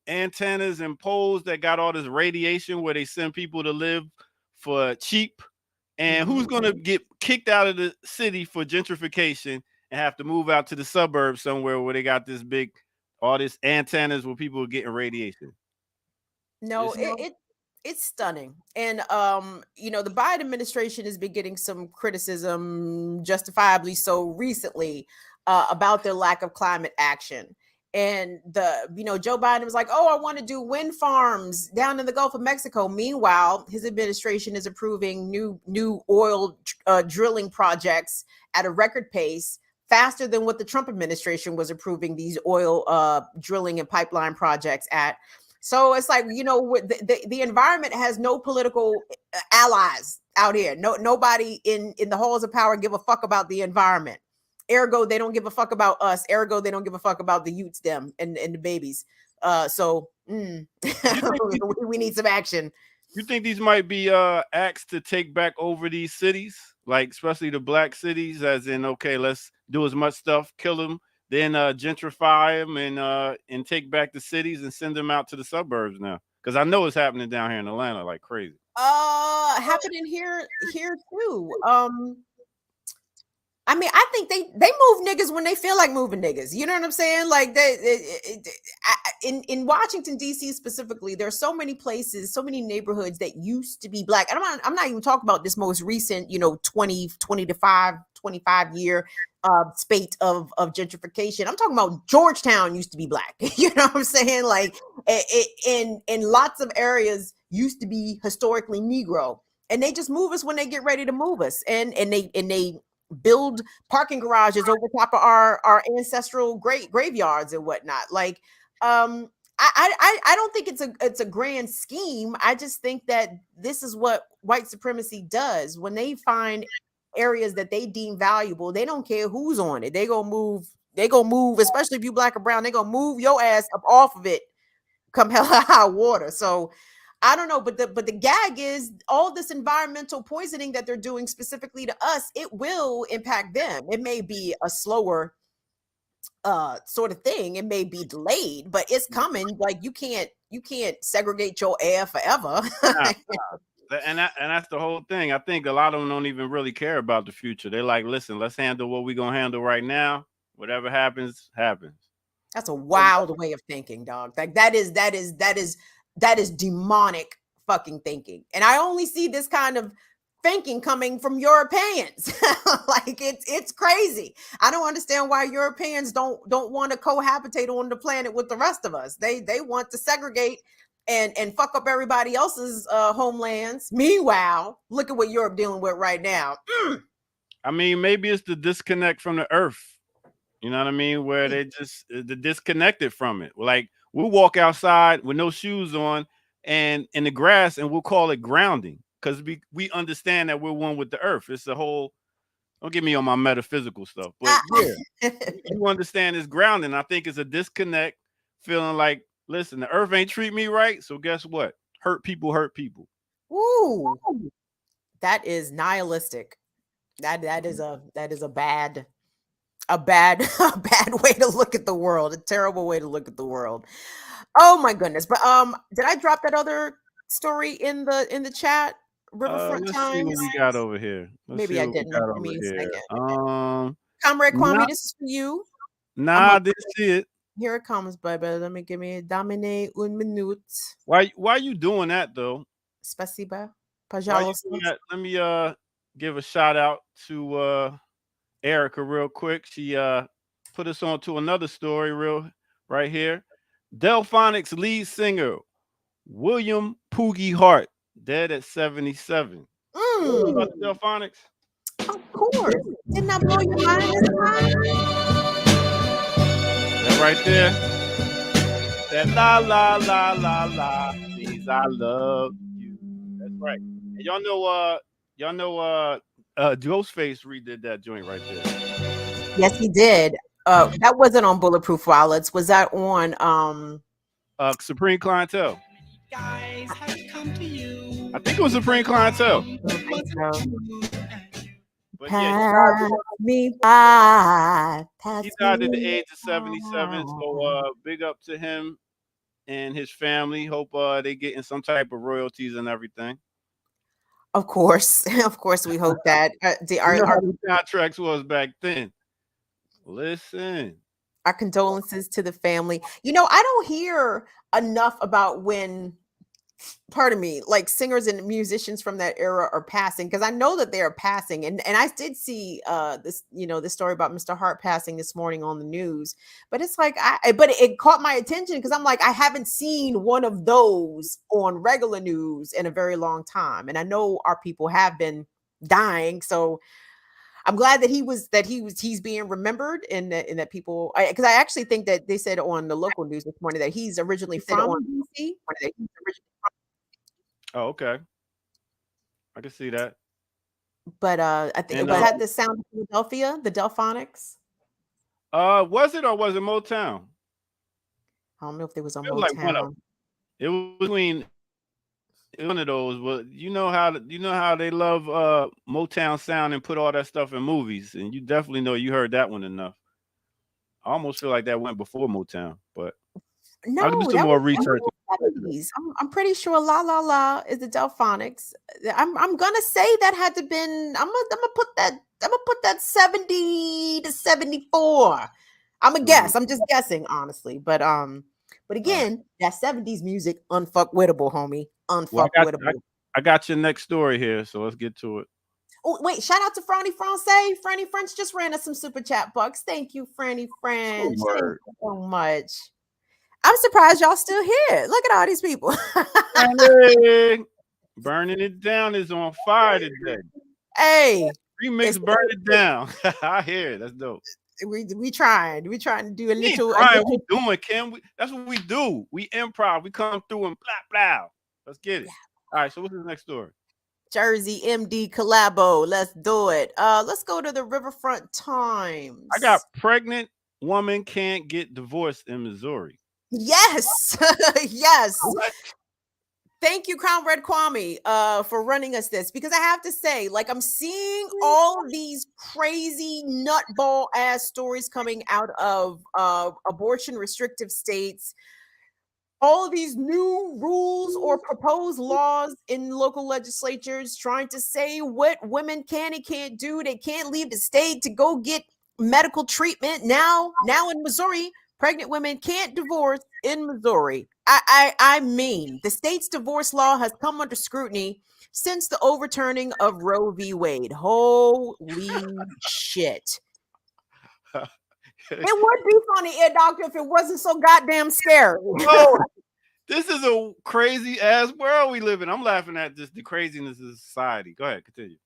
antennas and poles that got all this radiation where they send people to live for cheap. And who's going to get kicked out of the city for gentrification and have to move out to the suburbs somewhere where they got all this antennas where people are getting radiation?
No, it's stunning. And the Biden administration has been getting some criticism, justifiably so, recently about their lack of climate action. And Joe Biden was like, oh, I want to do wind farms down in the Gulf of Mexico. Meanwhile, his administration is approving new oil drilling projects at a record pace, faster than what the Trump administration was approving these oil drilling and pipeline projects at. So it's like, the environment has no political allies out here. Nobody in the halls of power give a fuck about the environment. Ergo, they don't give a fuck about us. Ergo, they don't give a fuck about the youths, them, and the babies. We need some action.
You think these might be acts to take back over these cities, like especially the Black cities, as in, okay, let's do as much stuff, kill them, then gentrify them and take back the cities and send them out to the suburbs now? Because I know it's happening down here in Atlanta like crazy.
Happening here too. I mean, I think they move niggas when they feel like moving niggas. You know what I'm saying? Like in Washington D.C. specifically, there's so many places, so many neighborhoods that used to be black. And I'm not even talking about this most recent, 25 year spate of gentrification. I'm talking about Georgetown used to be black. You know what I'm saying? Like in lots of areas used to be historically Negro, and they just move us when they get ready to move us, and they build parking garages over top of our ancestral graveyards and whatnot. Like, I don't think it's a grand scheme. I just think that this is what white supremacy does. When they find areas that they deem valuable, they don't care who's on it. They gonna move, especially if you black or brown, they gonna move your ass up off of it come hell or high water. So I don't know, but the gag is all this environmental poisoning that they're doing specifically to us, it will impact them. It may be a slower sort of thing. It may be delayed, but it's coming. Like you can't segregate your air forever.
And that's the whole thing. I think a lot of them don't even really care about the future. They're like, listen, let's handle what we're gonna handle right now. Whatever happens, happens.
That's a wild way of thinking, dog. Like that is demonic fucking thinking. And I only see this kind of thinking coming from Europeans. Like it's crazy. I don't understand why Europeans don't want to cohabitate on the planet with the rest of us. They want to segregate and fuck up everybody else's homelands. Meanwhile, look at what Europe dealing with right now.
I mean, maybe it's the disconnect from the earth. You know what I mean? Where they just disconnected from it. Like we'll walk outside with no shoes on and in the grass, and we'll call it grounding because we understand that we're one with the earth. It's a whole. Don't get me on my metaphysical stuff, but yeah, you understand it's grounding. I think it's a disconnect, feeling like, listen, the earth ain't treat me right, so guess what? Hurt people hurt people.
Ooh, that is nihilistic. That is a bad way to look at the world, a terrible way to look at the world. Oh my goodness. But did I drop that other story in the chat? Riverfront
let's
Times.
see what we got over here.
Maybe I didn't.
Over here.
Comrade Kwame, this is for you.
Nah, I didn't see it.
Here it comes, baby. Give me Domine un minute.
Why you doing that though?
Spasiba. Пожалуйста.
Let me give a shout out to Erica real quick. She put us on to another story right here. Delphonics lead singer William Poogie Hart dead at 77. What about the Delphonics?
Of course. Didn't I blow your mind this time?
That right there. That la la la la la. Please, I love you. That's right. And y'all know Ghostface redid that joint right there.
Yes, he did. That wasn't on Bulletproof Violets. Was that on
Supreme Clientele?
Guys have come to you.
I think it was Supreme Clientele. But
pass me by.
He died at the age of 77. So big up to him and his family. Hope they getting some type of royalties and everything.
Of course, we hope that
our contracts was back then. Listen,
our condolences to the family. I don't hear enough about when, pardon me, like singers and musicians from that era are passing, because I know that they are passing, and I did see this story about Mr. Hart passing this morning on the news, but it's like but it caught my attention because I'm like, I haven't seen one of those on regular news in a very long time, and I know our people have been dying, so I'm glad that he's being remembered, and that people, because I actually think that they said on the local news this morning that he's originally from DC.
Oh, okay. I can see that.
But I think was that the sound of Philadelphia, the Delphonics?
Was it or was it Motown?
I don't know if there was a Motown.
It was between one of those, but you know how they love Motown sound and put all that stuff in movies, and you definitely know you heard that one enough. I almost feel like that went before Motown, but
no,
I'll do some more research.
70s. I'm pretty sure La La La is the Delphonics. I'm gonna say that had to been. I'm gonna put that 70 to 74. I'm a guess. I'm just guessing, honestly. But again, that 70s music unfuckwittable, homie.
Well,
Unfuckwittable.
I got your next story here, so let's get to it.
Oh, wait, shout out to Franny France. Franny French just ran us some super chat bucks. Thank you, Franny French. Thank you so much. I'm surprised y'all still here. Look at all these people.
Hey, Burning It Down is on fire today.
Hey.
Remix Burn It Down. I hear it. That's dope.
We trying to do a little.
We doing, Kim. That's what we do. We improv. We come through and blah blah. Let's get it. All right. So what's the next story?
Jersey MD collabo. Let's do it. Let's go to the Riverfront Times.
I got pregnant woman can't get divorced in Missouri.
Yes. Yes. What? Thank you, Crown Red Kwame, for running us this, because I have to say, like, I'm seeing all these crazy nutball ass stories coming out of abortion restrictive states. All these new rules or proposed laws in local legislatures trying to say what women can and can't do. They can't leave the state to go get medical treatment. Now in Missouri, pregnant women can't divorce in Missouri. I mean, the state's divorce law has come under scrutiny since the overturning of Roe v. Wade. Holy shit. It would be funny, Ear Doctor, if it wasn't so goddamn scary.
Oh, this is a crazy ass world we live in. I'm laughing at the craziness of society. Go ahead, continue.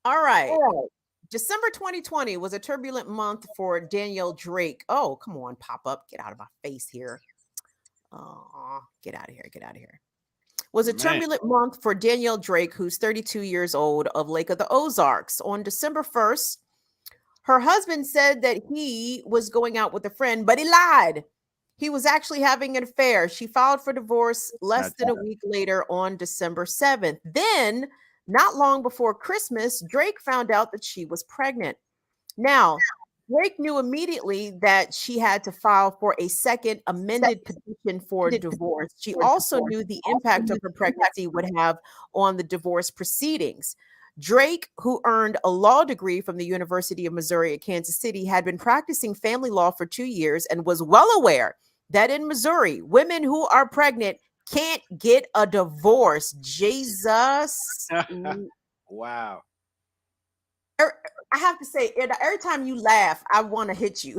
All right. December 2020 was a turbulent month for Danielle Drake. Oh, come on, pop up. Get out of my face here. Oh, get out of here. Was a turbulent month for Danielle Drake, who's 32 years old, of Lake of the Ozarks. On December 1st, her husband said that he was going out with a friend, but he lied. He was actually having an affair. She filed for divorce less than a week later on December 7th. Then, not long before Christmas, Drake found out that she was pregnant. Now, Drake knew immediately that she had to file for a second amended petition for divorce. She also knew the impact of her pregnancy would have on the divorce proceedings. Drake, who earned a law degree from the University of Missouri at Kansas City, had been practicing family law for 2 years and was well aware that in Missouri, women who are pregnant can't get a divorce. Jesus.
Wow.
I have to say, every time you laugh, I want to hit you.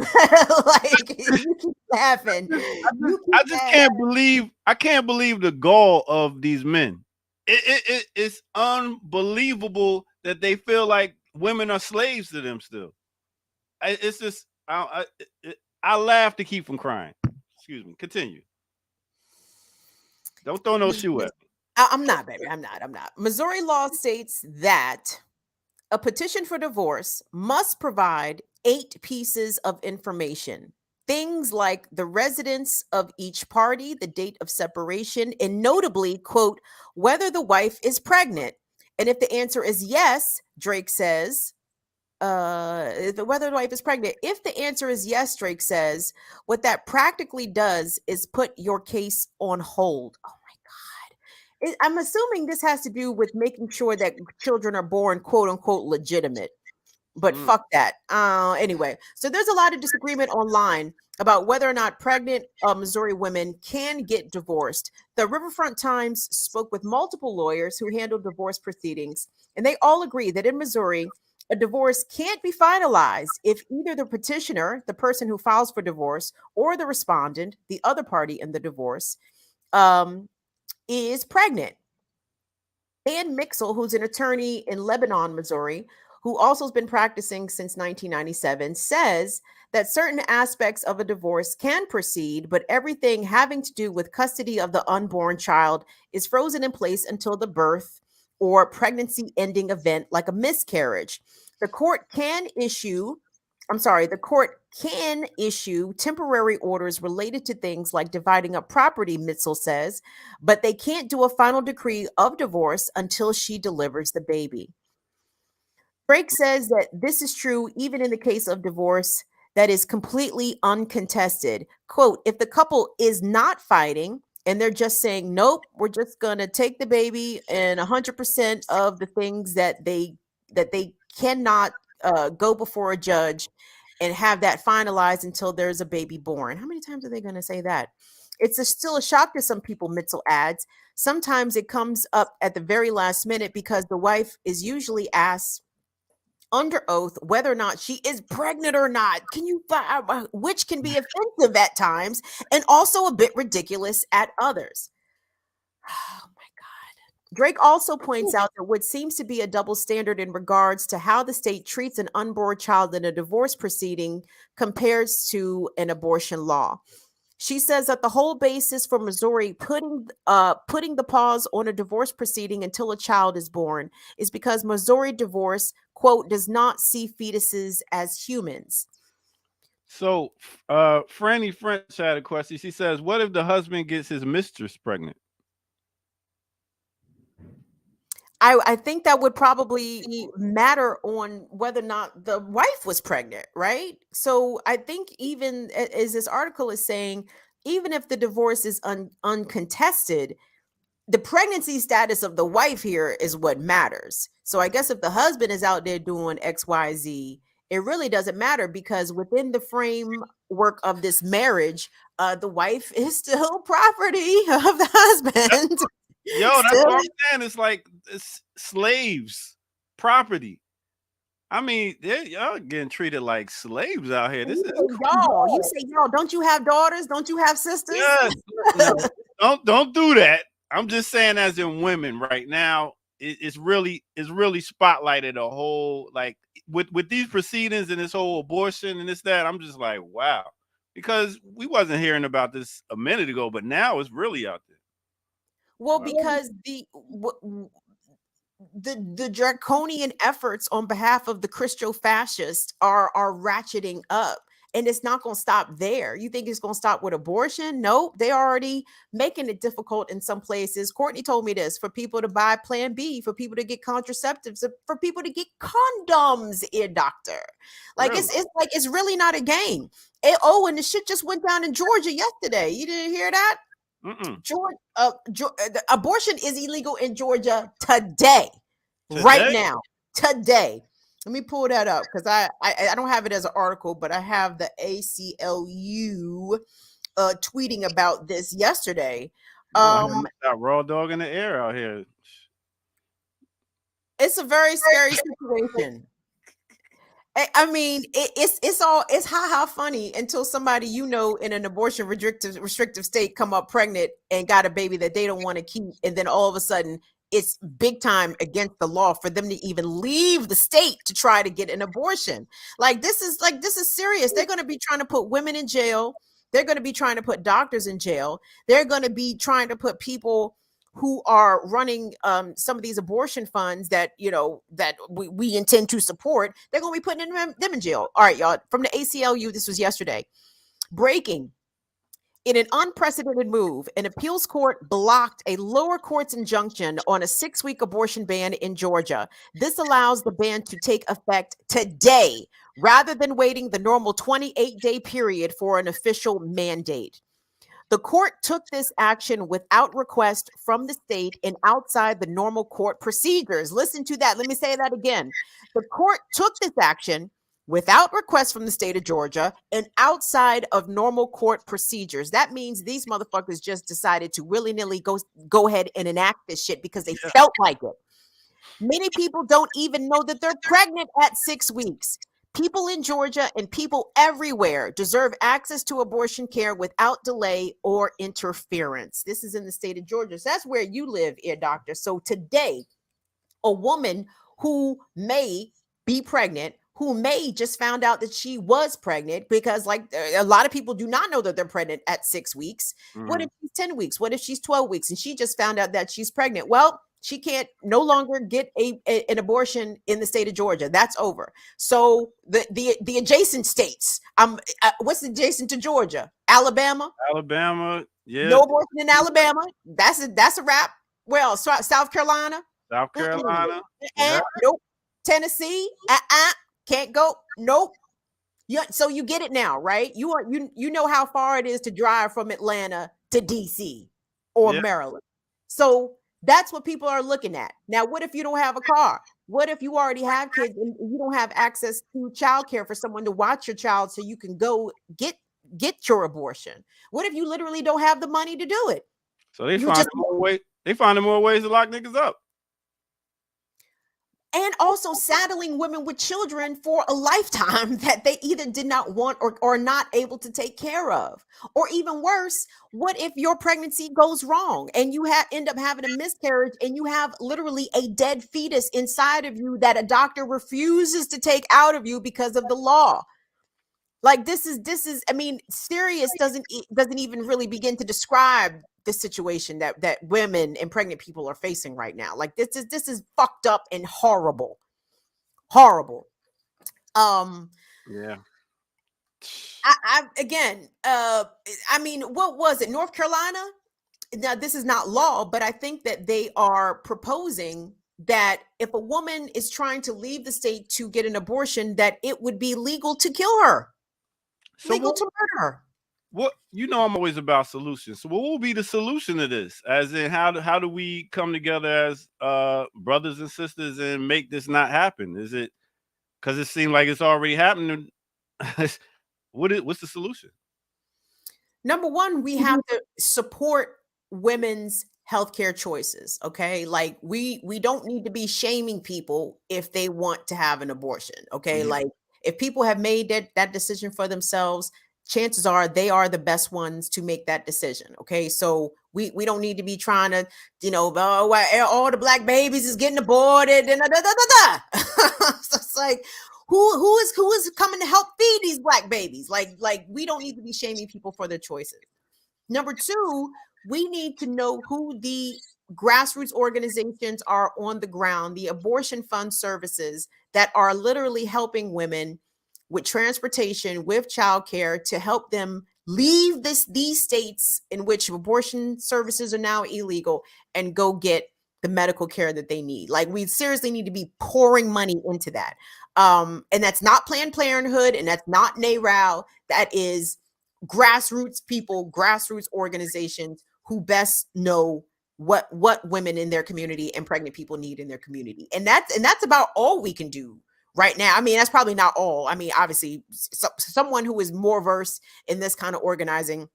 Like, you keep laughing.
I can't believe the gall of these men. It's unbelievable that they feel like women are slaves to them still. It's just, I laugh to keep from crying. Excuse me. Continue. Don't throw no shoe at me.
I'm not, baby. I'm not. Missouri law states that a petition for divorce must provide 8 pieces of information. Things like the residence of each party, the date of separation, and notably, quote, whether the wife is pregnant. And if the answer is yes, Drake says, whether the wife is pregnant. If the answer is yes, Drake says, what that practically does is put your case on hold. Oh my God. I'm assuming this has to do with making sure that children are born, quote unquote, legitimate. But fuck that. Anyway, so there's a lot of disagreement online about whether or not pregnant Missouri women can get divorced. The Riverfront Times spoke with multiple lawyers who handle divorce proceedings, and they all agree that in Missouri, a divorce can't be finalized if either the petitioner, the person who files for divorce, or the respondent, the other party in the divorce, is pregnant. Ann Mixel, who's an attorney in Lebanon, Missouri, who also has been practicing since 1997, says that certain aspects of a divorce can proceed, but everything having to do with custody of the unborn child is frozen in place until the birth or pregnancy ending event like a miscarriage. The court can issue temporary orders related to things like dividing up property, Mitchell says, but they can't do a final decree of divorce until she delivers the baby. Drake says that this is true even in the case of divorce that is completely uncontested. Quote, if the couple is not fighting, and they're just saying, nope, we're just going to take the baby, and 100% of the things that they cannot go before a judge and have that finalized until there's a baby born. How many times are they going to say that? Still a shock to some people, Mitchell adds. Sometimes it comes up at the very last minute because the wife is usually asked under oath whether or not she is pregnant or not. Which can be offensive at times and also a bit ridiculous at others. Oh my God. Drake also points out that what seems to be a double standard in regards to how the state treats an unborn child in a divorce proceeding compares to an abortion law. She says that the whole basis for Missouri putting the pause on a divorce proceeding until a child is born is because Missouri divorce, quote, does not see fetuses as humans.
So, Franny French had a question. She says, "What if the husband gets his mistress pregnant?"
I think that would probably matter on whether or not the wife was pregnant, right? So I think even as this article is saying, even if the divorce is uncontested, the pregnancy status of the wife here is what matters. So I guess if the husband is out there doing XYZ, it really doesn't matter because within the framework of this marriage, the wife is still property of the husband.
Yo, that's what I'm saying. It's like slaves, property. I mean, y'all getting treated like slaves out here. This is
y'all. You say, y'all, don't you have daughters? Don't you have sisters?
Yes. No, don't do that. I'm just saying, as in women right now, it's really spotlighted a whole, like with these proceedings and this whole abortion and this that. I'm just like, wow, because we wasn't hearing about this a minute ago, but now it's really out there.
Well, because the draconian efforts on behalf of the Christo-fascists are ratcheting up, and it's not going to stop there. You think it's going to stop with abortion? Nope, they already making it difficult in some places. Courtney told me this: for people to buy Plan B, for people to get contraceptives, for people to get condoms, doctor. Like really? It's really not a game. And the shit just went down in Georgia yesterday. You didn't hear that? Abortion is illegal in Georgia today, right now, today. Let me pull that up because I don't have it as an article, but I have the ACLU tweeting about this yesterday.
Got raw dog in the air out here.
It's a very scary situation. I mean, it's ha funny until somebody in an abortion restrictive state come up pregnant and got a baby that they don't want to keep, and then all of a sudden it's big time against the law for them to even leave the state to try to get an abortion. This is serious. They're going to be trying to put women in jail. They're going to be trying to put doctors in jail. They're going to be trying to put people who are running some of these abortion funds that we intend to support. They're going to be putting them in jail. All right, y'all. From the ACLU, this was yesterday. Breaking. In an unprecedented move, an appeals court blocked a lower court's injunction on a 6-week abortion ban in Georgia. This allows the ban to take effect today, rather than waiting the normal 28-day period for an official mandate. The court took this action without request from the state and outside the normal court procedures. Listen to that. Let me say that again. The court took this action without request from the state of Georgia and outside of normal court procedures. That means these motherfuckers just decided to willy-nilly go ahead and enact this shit because they felt like it. Many people don't even know that they're pregnant at 6 weeks. People in Georgia and people everywhere deserve access to abortion care without delay or interference. This is in the state of Georgia. So that's where you live, ear doctor. So today, a woman who may be pregnant, who may just found out that she was pregnant, because a lot of people do not know that they're pregnant at 6 weeks. Mm-hmm. What if she's 10 weeks? What if she's 12 weeks and she just found out that she's pregnant? Well, she can't no longer get an abortion in the state of Georgia. That's over. So the adjacent states, what's adjacent to Georgia? Alabama,
yeah.
No abortion in Alabama. That's a wrap. Well, South Carolina.
Yeah.
Nope. Tennessee, can't go. Nope. Yeah. So you get it now, right? You know how far it is to drive from Atlanta to DC. or
Yeah.
Maryland. So that's what people are looking at. Now, what if you don't have a car? What if you already have kids and you don't have access to childcare for someone to watch your child so you can go get your abortion? What if you literally don't have the money to do it?
So they
You
find
just
more way. They finding more ways to lock niggas up.
and also saddling women with children for a lifetime that they either did not want or not able to take care of. Or even worse, what if your pregnancy goes wrong and you end up having a miscarriage and you have literally a dead fetus inside of you that a doctor refuses to take out of you because of the law? Like this is I mean, serious doesn't even really begin to describe the situation that women and pregnant people are facing right now. Like this is fucked up and horrible.
Yeah.
I again, I mean, what was it? North Carolina? Now, this is not law, but I think that they are proposing that if a woman is trying to leave the state to get an abortion, that it would be legal to kill her.
So
Legal to murder her.
what I'm always about solutions. So what will be the solution to this? As in how do we come together as brothers and sisters and make this not happen? Is it because it seems like it's already happening? What's the solution?
Number one, we have to support women's healthcare choices. Okay. Like we don't need to be shaming people if they want to have an abortion. Okay.
Mhm.
Like if people have made that decision for themselves, chances are they are the best ones to make that decision. Okay. So we don't need to be trying to, all the black babies is getting aborted and So it's like, who is coming to help feed these black babies? Like we don't need to be shaming people for their choices. Number two, we need to know who the grassroots organizations are on the ground, the abortion fund services that are literally helping women with transportation, with childcare to help them leave these states in which abortion services are now illegal and go get the medical care that they need. Like we seriously need to be pouring money into that. And that's not Planned Parenthood and that's not NARAL. That is grassroots people, grassroots organizations who best know what women in their community and pregnant people need in their community. And that's about all we can do right now. I mean, that's probably not all. I mean, obviously someone who is more versed in this kind of organizing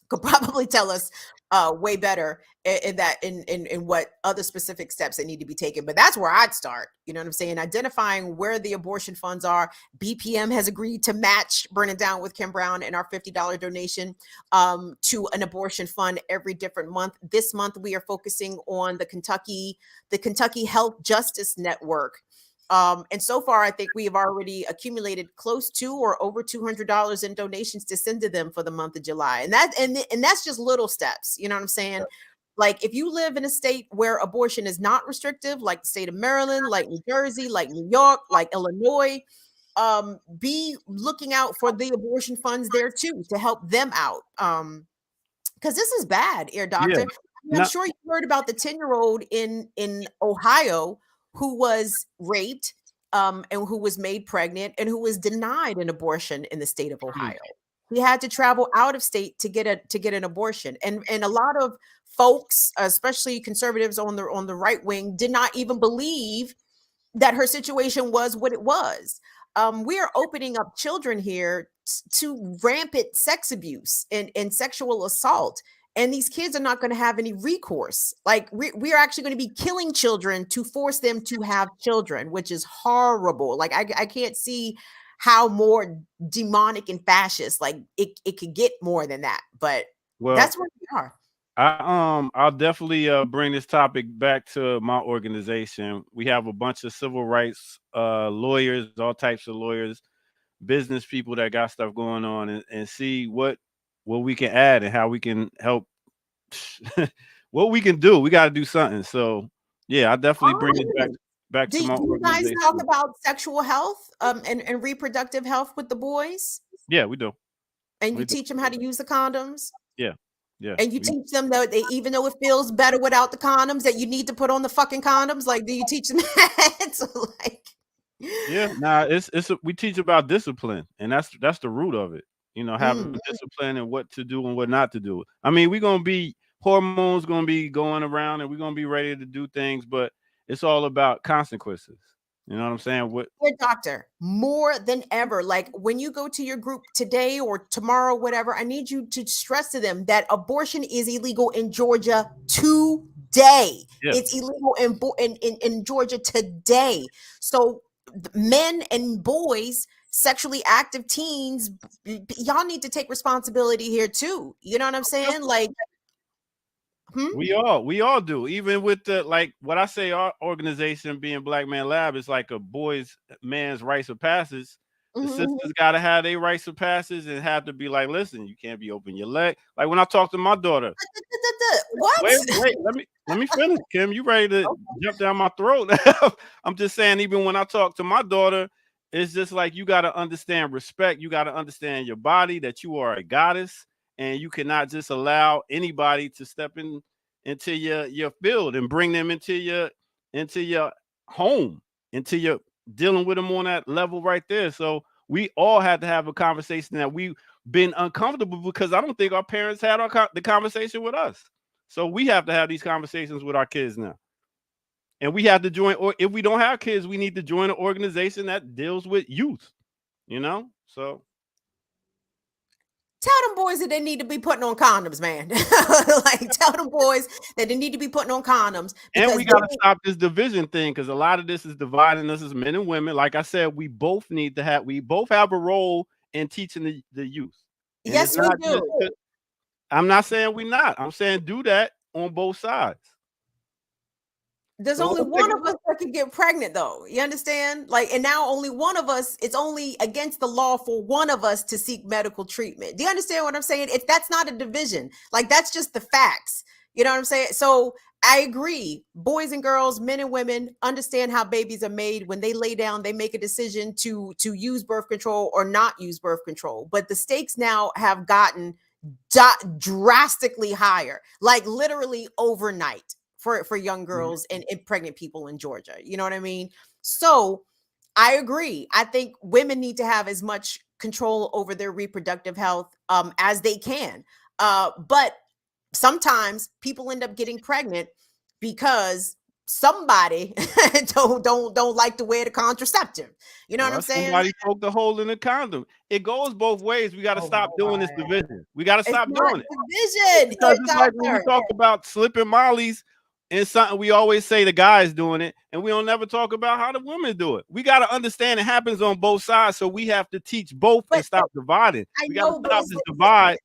could probably tell us way better in what other specific steps that need to be taken. But that's where I'd start. You know what I'm saying? Identifying where the abortion funds are. BPM has agreed to match Burn It Down with Kim Brown and our $50 donation to an abortion fund every different month. This month we are focusing on the Kentucky Health Justice Network. And so far, I think we have already accumulated close to or over $200 in donations to send to them for the month of July. And that's just little steps. You know what I'm saying? Like if you live in a state where abortion is not restrictive, like the state of Maryland, like New Jersey, like New York, like Illinois, be looking out for the abortion funds there too to help them out. Because this is bad, Ear Doctor.
Yeah.
I'm sure you heard about the 10-year-old in Ohio who was raped and who was made pregnant and who was denied an abortion in the state of Ohio. He had to travel out of state to get an abortion. And a lot of folks, especially conservatives on the right wing, did not even believe that her situation was what it was. We are opening up children here to rampant sex abuse and sexual assault. And these kids are not going to have any recourse. Like we are actually going to be killing children to force them to have children, which is horrible. Like I can't see how more demonic and fascist, like it could get more than that. But that's where we are.
I'll definitely bring this topic back to my organization. We have a bunch of civil rights lawyers, all types of lawyers, business people that got stuff going on, and see what we can add and how we can help. What we can do, we got to do something. So yeah, I definitely bring it back to my organization.
Do you guys talk about sexual health and reproductive health with the boys?
Yeah, we do.
And you teach them how to use the condoms?
Yeah. Yeah.
And you teach them that even though it feels better without the condoms, that you need to put on the fucking condoms. Like, do you teach them that? So, like,
yeah, nah, we teach about discipline, and that's the root of it. You know, having discipline and what to do and what not to do. I mean, we're gonna be hormones gonna be going around, and we're gonna be ready to do things, but it's all about consequences. You know what I'm saying? What
Dear doctor, more than ever, like when you go to your group today or tomorrow, whatever, I need you to stress to them that abortion is illegal in Georgia today.
Yeah.
It's illegal in Georgia today. So men and boys, sexually active teens, y'all need to take responsibility here too. You know what I'm saying? Like,
we all do. Even with the, like, what I say, our organization being Black Man Lab is like a boys man's rites of passage. The sisters got to have their rites of passage and have to be like, listen, you can't be open your leg. Like when I talk to my daughter.
What?
Wait, let me finish, Kim. You ready to jump down my throat? I'm just saying, even when I talk to my daughter, it's just like, you got to understand respect. You got to understand your body, that you are a goddess, and you cannot just allow anybody to step into your field and bring them into your home, into your dealing with them on that level right there. So we all had to have a conversation that we've been uncomfortable, because I don't think our parents had the conversation with us. So we have to have these conversations with our kids now. And we have to join, or if we don't have kids, we need to join an organization that deals with youth, you know? So
tell them boys that they need to be putting on condoms, man. Like, tell them boys that they need to be putting on condoms.
And we got to stop this division thing, because a lot of this is dividing us as men and women. Like I said, we both have a role in teaching the youth. And
yes, we do.
I'm not saying we're not. I'm saying do that on both sides.
There's only one of us that can get pregnant, though. You understand? Like, and now only one of us, it's only against the law for one of us to seek medical treatment. Do you understand what I'm saying? That's not a division. Like, that's just the facts. You know what I'm saying? So I agree. Boys and girls, men and women understand how babies are made. When they lay down, they make a decision to use birth control or not use birth control. But the stakes now have gotten drastically higher, like literally overnight. For young girls and pregnant people in Georgia. You know what I mean? So I agree. I think women need to have as much control over their reproductive health as they can. But sometimes people end up getting pregnant because somebody don't like to wear the contraceptive. You know what I'm saying?
Somebody poked a hole in the condom. It goes both ways. We got to stop doing this division. We got to stop doing it.
Division.
Because it's like when we talk about slipping mollies, it's something we always say the guys doing it, and we don't never talk about how the women do it. We got to understand it happens on both sides, so we have to teach both and stop dividing. We got to stop this divide.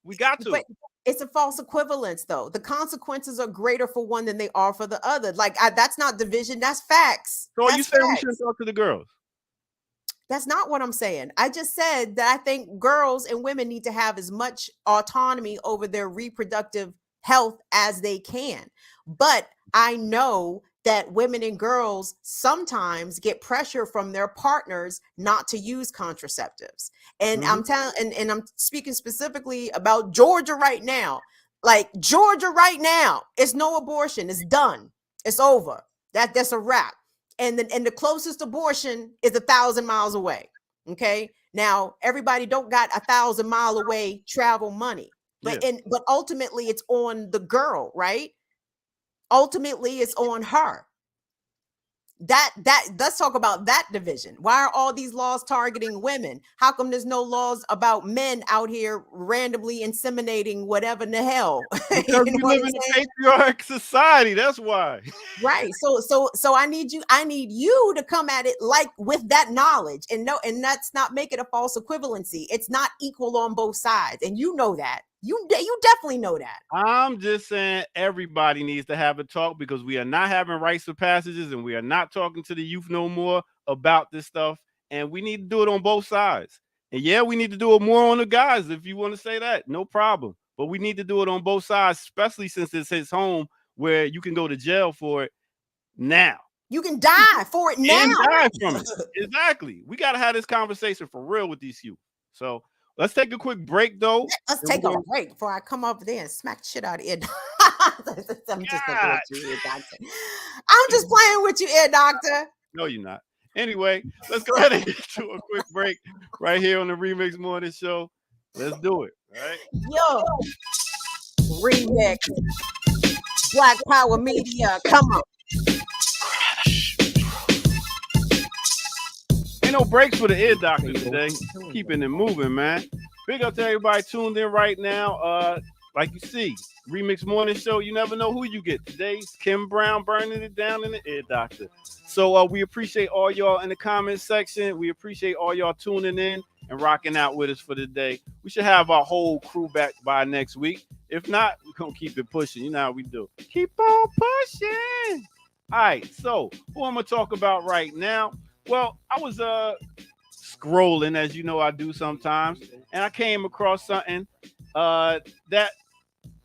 We got to.
But it's a false equivalence, though. The consequences are greater for one than they are for the other. Like, that's not division. That's facts.
So you saying we shouldn't talk to the girls?
That's not what I'm saying. I just said that I think girls and women need to have as much autonomy over their reproductive health as they can. But I know that women and girls sometimes get pressure from their partners not to use contraceptives. And I'm telling, and I'm speaking specifically about Georgia right now. Like, Georgia right now, it's no abortion. It's done. It's over. That's a wrap. And the closest abortion is 1,000 miles away. Okay. Now, everybody don't got 1,000 mile away travel money. But but ultimately it's on the girl, right? Ultimately it's on her. That let's talk about that division. Why are all these laws targeting women? How come there's no laws about men out here randomly inseminating whatever in the hell?
Because we live in a patriarchal society. That's why.
Right. So I need you to come at it like with that knowledge, and that's not make it a false equivalency. It's not equal on both sides, and you know that. You definitely know that.
I'm just saying everybody needs to have a talk, because we are not having rites of passages, and we are not talking to the youth no more about this stuff. And we need to do it on both sides. And yeah, we need to do it more on the guys, if you want to say that, no problem. But we need to do it on both sides, especially since it's his home where you can go to jail for it now.
You can die for it now.
And die from it. Exactly. We got to have this conversation for real with these youth. So let's take a quick break, though.
Let's take a break before I come over there and smack the shit out of it. I'm just playing with you, ear doctor.
No, you're not. Anyway, let's go ahead and get to a quick break right here on the Remix Morning Show. Let's do it. All right.
Yo. remix. Black Power Media. Come on.
Ain't no breaks for the ear doctor today. Keeping it moving, man. Big up to everybody tuned in right now. Like you see, Remix Morning Show. You never know who you get. Today's Kim Brown burning it down in the ear doctor. So we appreciate all y'all in the comment section. We appreciate all y'all tuning in and rocking out with us for the day. We should have our whole crew back by next week. If not, we're going to keep it pushing. You know how we do. Keep on pushing. All right. So who I'm going to talk about right now? Well, I was scrolling, as you know I do sometimes, and I came across something that,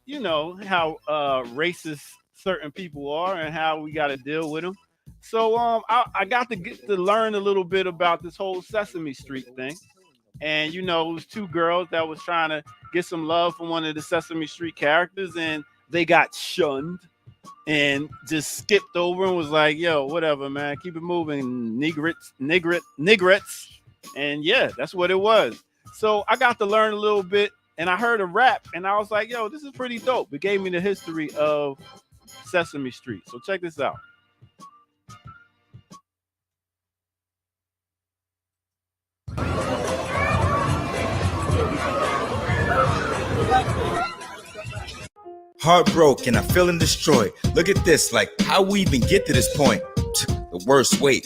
you know, how racist certain people are and how we got to deal with them. So I got to get to learn a little bit about this whole Sesame Street thing. And, you know, it was two girls that was trying to get some love from one of the Sesame Street characters, and they got shunned and just skipped over and was like, yo, whatever, man, keep it moving, nigrettes. And yeah, that's what it was. So I got to learn a little bit, and I heard a rap, and I was like, yo, this is pretty dope. It gave me the history of Sesame Street. So check this out.
Heartbroken, I'm feeling destroyed. Look at this, like how we even get to this point? The worst way.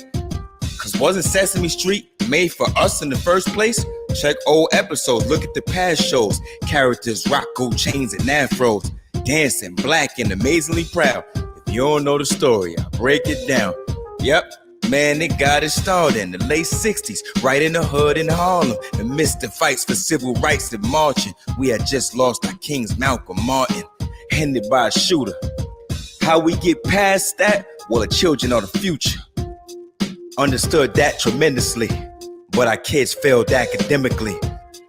Cause wasn't Sesame Street made for us in the first place? Check old episodes, look at the past shows. Characters rock gold chains and afros, dancing black and amazingly proud. If you don't know the story, I'll break it down. Yep, man, it got it started in the late 60s, right in the hood in Harlem. Amidst the fights for civil rights and marching, we had just lost our kings, Malcolm Martin, handed by a shooter. How we get past that? Well, the children are the future. Understood that tremendously, but our kids failed academically.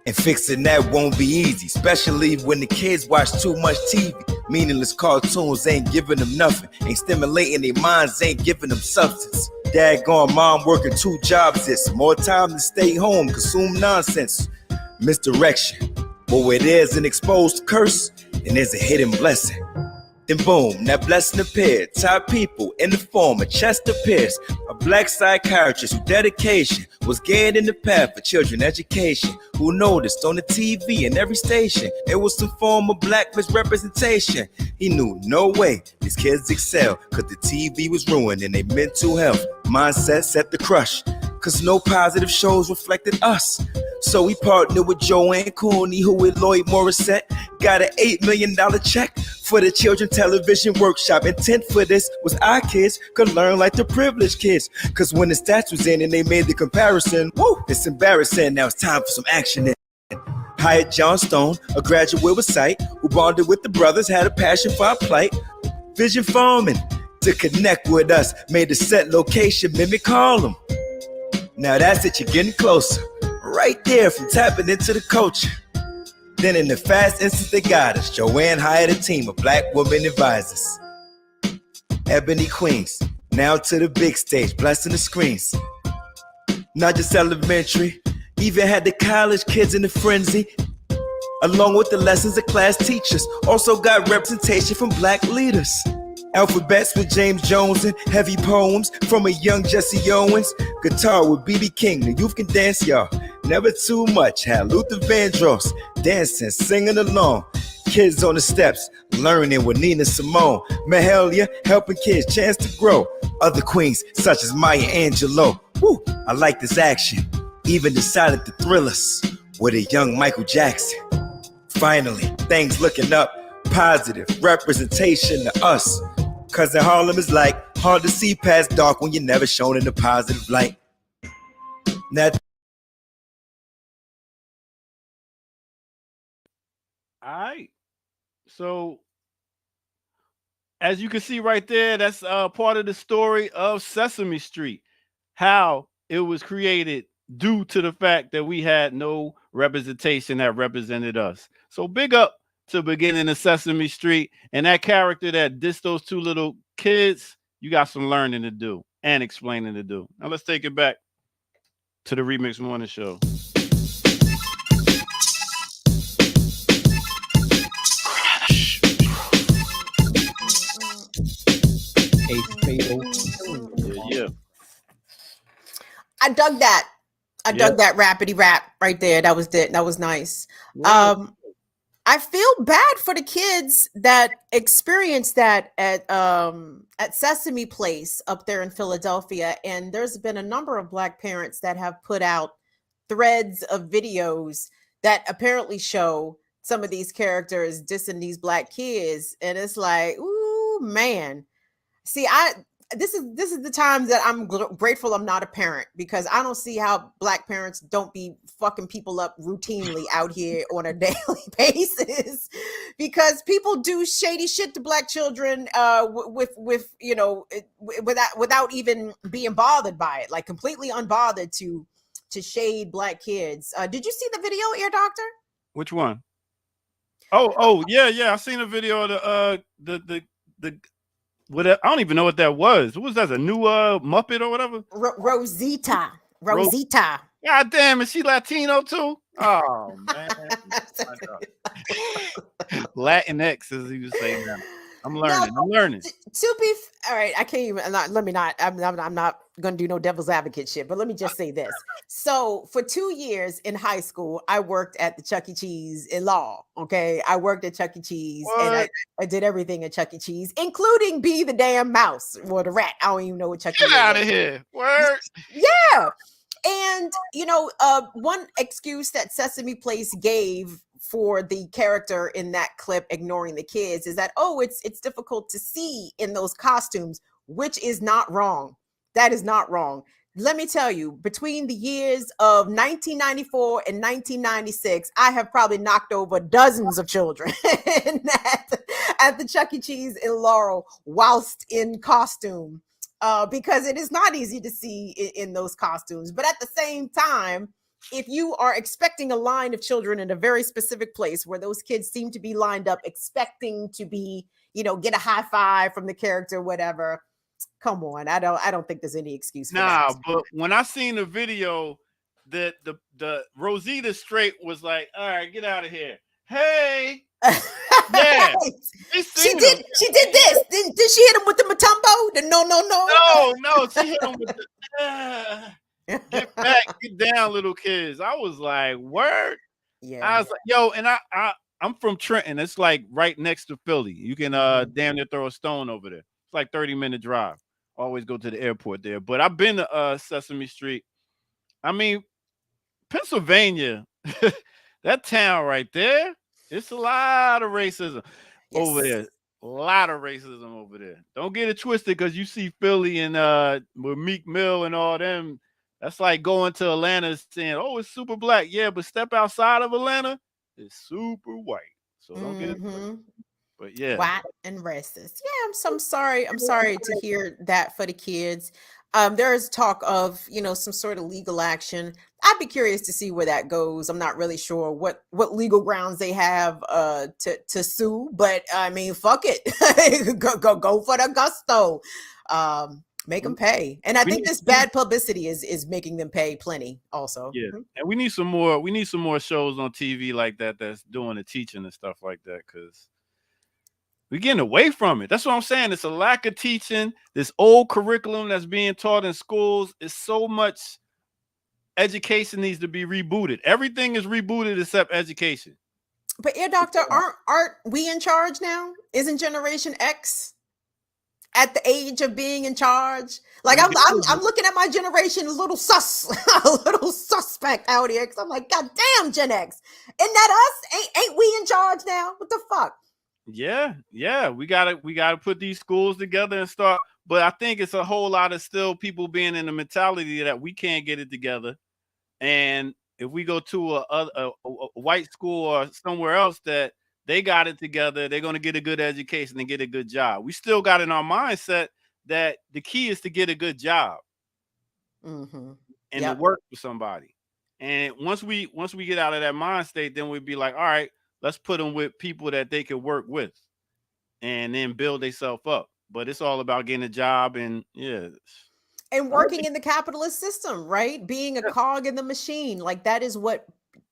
And fixing that won't be easy, especially when the kids watch too much TV. Meaningless cartoons ain't giving them nothing, ain't stimulating their minds, ain't giving them substance. Daggone mom working 2 jobs, it's more time to stay home, consume nonsense. Misdirection, but where there's an exposed curse, and there's a hidden blessing. Then boom, that blessing appeared. Top people in the form of Chester Pierce, a black psychiatrist whose dedication was getting in the path for children education. Who noticed on the TV and every station it was some form of black misrepresentation. He knew no way these kids excel, cause the TV was ruining their mental health. Mindset set the crush, cause no positive shows reflected us. So we partnered with Joanne Cooney, who with Lloyd Morissette got an $8 million check for the children television workshop. Intent for this was our kids could learn like the privileged kids. Cause when the stats was in and they made the comparison, woo, it's embarrassing. Now it's time for some action. Hired John Stone, a graduate with sight, who bonded with the brothers, had a passion for our plight. Vision farming to connect with us, made the set location mimic Harlem. Now that's it, you're getting closer. Right there from tapping into the culture. Then in the fast instance they got us. Joanne hired a team of black women advisors. Ebony Queens, now to the big stage, blessing the screens. Not just elementary, even had the college kids in the frenzy. Along with the lessons of class teachers, also got representation from black leaders. Alphabets with James Jones and heavy poems from a young Jesse Owens. Guitar with B.B. King, the youth can dance, y'all. Never too much, had Luther Vandross dancing, singing along. Kids on the steps, learning with Nina Simone. Mahalia, helping kids chance to grow. Other queens, such as Maya Angelou. Woo, I like this action. Even decided to thrill us with a young Michael Jackson. Finally, things looking up. Positive representation to us. Cause in Harlem is like hard to see past dark when you're never shown in a positive light. Now,
All right. So, as you can see right there, that's part of the story of Sesame Street. How it was created due to the fact that we had no representation that represented us. So, big up to the beginning of Sesame Street, and that character that dissed those 2 little kids. You got some learning to do and explaining to do. Now let's take it back to the Remix Morning Show. Yeah.
I dug that. I
Yeah.
dug that rapidy rap right there. That was it. That was nice.
Yeah.
I feel bad for the kids that experienced that at Sesame Place up there in Philadelphia. And there's been a number of Black parents that have put out threads of videos that apparently show some of these characters dissing these Black kids. And it's like, ooh, man. See, this is the time that I'm grateful I'm not a parent, because I don't see how Black parents don't be fucking people up routinely out here on a daily basis, because people do shady shit to Black children with you know, without even being bothered by it, like completely unbothered to shade Black kids. Did you see the video, Ear Doctor?
Which one? Oh yeah. I seen a video of the what, I don't even know what that was. What was that? A new Muppet or whatever?
Rosita.
God damn, is she Latino too? Oh man. Latinx, as you say now. I'm learning. I'm learning.
To be all right, I can't even. I'm not gonna do no devil's advocate shit. But let me just say this. So for 2 years in high school, I worked at the Chuck E. Cheese in Law. Okay, I worked at Chuck E. Cheese, and I did everything at Chuck E. Cheese, including be the damn mouse or the rat. I don't even know what Chuck E.
Get out of here. Word.
Yeah. And, you know, one excuse that Sesame Place gave for the character in that clip ignoring the kids is that, oh, it's difficult to see in those costumes, which is not wrong. That is not wrong. Let me tell you, between the years of 1994 and 1996, I have probably knocked over dozens of children at the Chuck E. Cheese in Laurel whilst in costume. Because it is not easy to see in those costumes. But at the same time, if you are expecting a line of children in a very specific place where those kids seem to be lined up expecting to be, you know, get a high five from the character, whatever. Come on. I don't think there's any excuse for that.
Nah, but when I seen the video, that the Rosita Straight was like, all right, get out of here. Hey. Yeah,
she did this. Did she hit him with the Matumbo? The no.
She hit him with the get back, get down, little kids. I was like, word.
Yeah.
I was like, yo, and I'm from Trenton. It's like right next to Philly. You can damn near throw a stone over there. It's like 30-minute drive. Always go to the airport there. But I've been to Sesame Street. I mean, Pennsylvania, that town right there. It's a lot of racism over there. A lot of racism over there. Don't get it twisted, because you see Philly and with Meek Mill and all them. That's like going to Atlanta saying, oh, it's super Black. Yeah, but step outside of Atlanta, it's super white. So don't get it twisted. But yeah.
White and racist. Yeah, I'm sorry. I'm sorry to hear that for the kids. There is talk of, you know, some sort of legal action. I'd be curious to see where that goes. I'm not really sure what legal grounds they have to sue, but I mean, fuck it, go for the gusto. Make them pay, and I think this bad publicity is making them pay plenty. Also,
yeah, and we need some more. We need some more shows on TV like that that's doing the teaching and stuff like that, because we're getting away from it. That's what I'm saying. It's a lack of teaching. This old curriculum that's being taught in schools is so much. Education needs to be rebooted. Everything is rebooted except education.
But Ear Doctor, aren't we in charge now? Isn't Generation X at the age of being in charge? Like I'm looking at my generation a little suspect out here, because I'm like, God damn, Gen X. Isn't that us? Ain't we in charge now? What the fuck?
Yeah. We gotta put these schools together and start. But I think it's a whole lot of still people being in the mentality that we can't get it together. And if we go to a white school or somewhere else that they got it together, they're going to get a good education and get a good job. We still got in our mindset that the key is to get a good job and to work for somebody. And once we get out of that mind state, then we'd be like, all right, let's put them with people that they can work with and then build themselves up. But it's all about getting a job and
and working in the capitalist system, right? Being a cog in the machine. Like that is what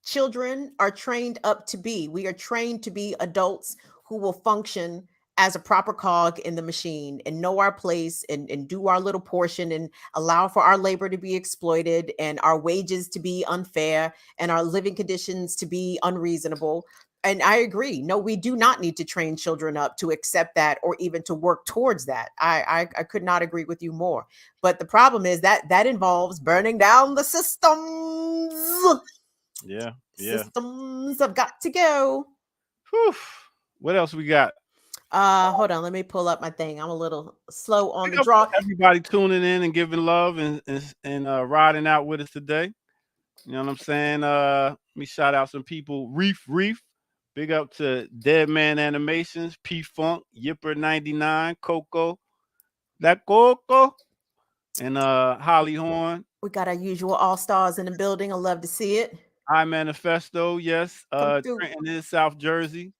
children are trained up to be. We are trained to be adults who will function as a proper cog in the machine and know our place and do our little portion and allow for our labor to be exploited and our wages to be unfair and our living conditions to be unreasonable. And I agree. No, we do not need to train children up to accept that or even to work towards that. I could not agree with you more. But the problem is that involves burning down the systems.
Yeah.
Systems have got to go.
Whew. What else we got?
Hold on, let me pull up my thing. I'm a little slow on
Big
the
up
draw.
to everybody tuning in and giving love and riding out with us today. You know what I'm saying? Let me shout out some people. Reef. Big up to Dead Man Animations, P Funk, Yipper 99, Coco, that Coco, and Holly Horn.
We got our usual all-stars in the building. I love to see it.
I Manifesto, yes.
Come through.
Trenton is South Jersey.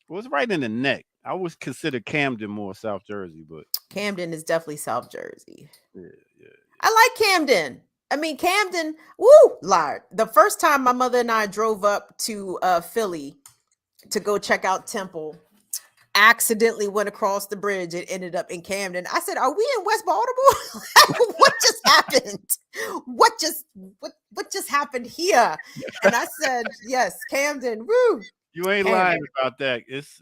Well, it's right in the neck. I would consider Camden more South Jersey, but
Camden is definitely South Jersey.
yeah.
I like Camden. I mean, Camden, woo, Lord. The first time my mother and I drove up to Philly to go check out Temple, accidentally went across the bridge and ended up in Camden. I said, "Are we in West Baltimore? What just happened? What just happened here?" And I said, "Yes, Camden. Woo."
You ain't
Camden.
lying about that. It's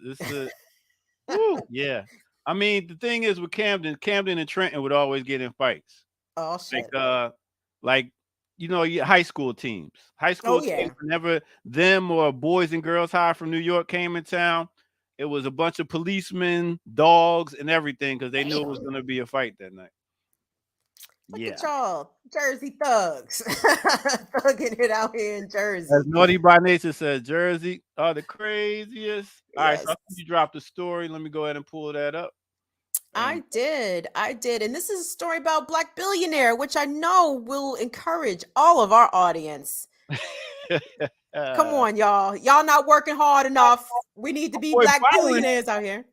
woo, yeah. I mean, the thing is with Camden and Trenton would always get in fights.
Oh shit.
Like your high school teams. High school teams, whenever them or Boys and Girls High from New York came in town, it was a bunch of policemen, dogs, and everything because they knew it was going to be a fight that night.
Look at y'all, Jersey thugs, thugging it out here in Jersey.
As Naughty by Nature says, Jersey are the craziest. All right, so you dropped a story. Let me go ahead and pull that up.
I did. And this is a story about Black billionaire, which I know will encourage all of our audience. Come on, y'all. Y'all not working hard enough. We need to be Black billionaires out here.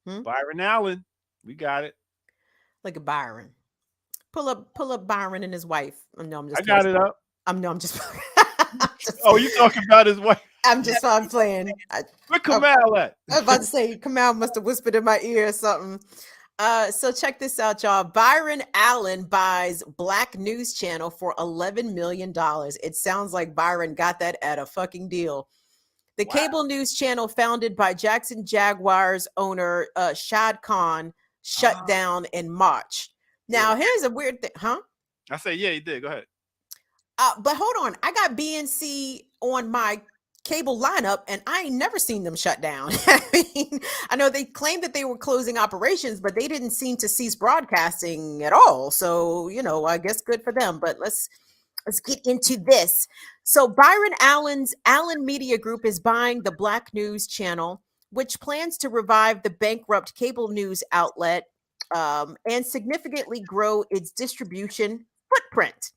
Byron Allen. We got it.
Look at Byron. Pull up Byron and his wife. No, I'm just
I got it up.
I'm just
oh, you talking about his wife?
I'm playing.
Where Kamal at?
I was about to say Kamal must have whispered in my ear or something. So check this out, y'all. Byron Allen buys Black News Channel for $11 million. It sounds like Byron got that at a fucking deal. The cable news channel founded by Jackson Jaguars owner Shad Khan shut down in March. Now, here's a weird thing, huh?
I say, yeah, he did. Go ahead.
But hold on. I got BNC on my cable lineup and I ain't never seen them shut down. I mean, I know they claimed that they were closing operations, but they didn't seem to cease broadcasting at all. So, I guess good for them. But let's get into this. So Byron Allen's Allen Media Group is buying the Black News Channel, which plans to revive the bankrupt cable news outlet and significantly grow its distribution footprint.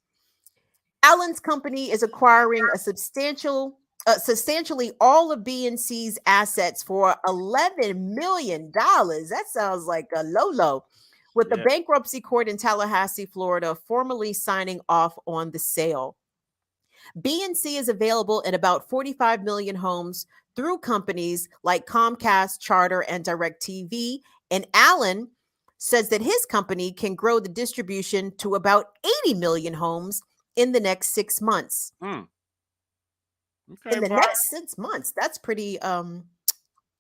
Allen's company is acquiring substantially all of BNC's assets for $11 million. That sounds like a low. With the bankruptcy court in Tallahassee, Florida, formally signing off on the sale. BNC is available in about 45 million homes through companies like Comcast, Charter, and DirecTV. And Allen says that his company can grow the distribution to about 80 million homes in the next 6 months.
Okay,
in the next 6 months. That's pretty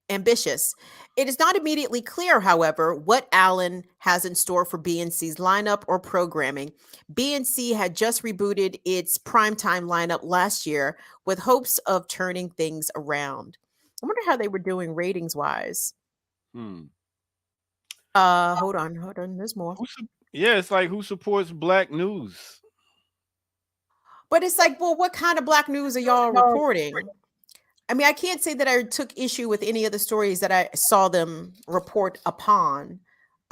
ambitious. It is not immediately clear, however, what Allen has in store for BNC's lineup or programming. BNC had just rebooted its primetime lineup last year with hopes of turning things around. I wonder how they were doing ratings-wise. Hold on. There's more.
It's like who supports Black news?
But it's like, well, what kind of Black news are y'all reporting? I mean, I can't say that I took issue with any of the stories that I saw them report upon.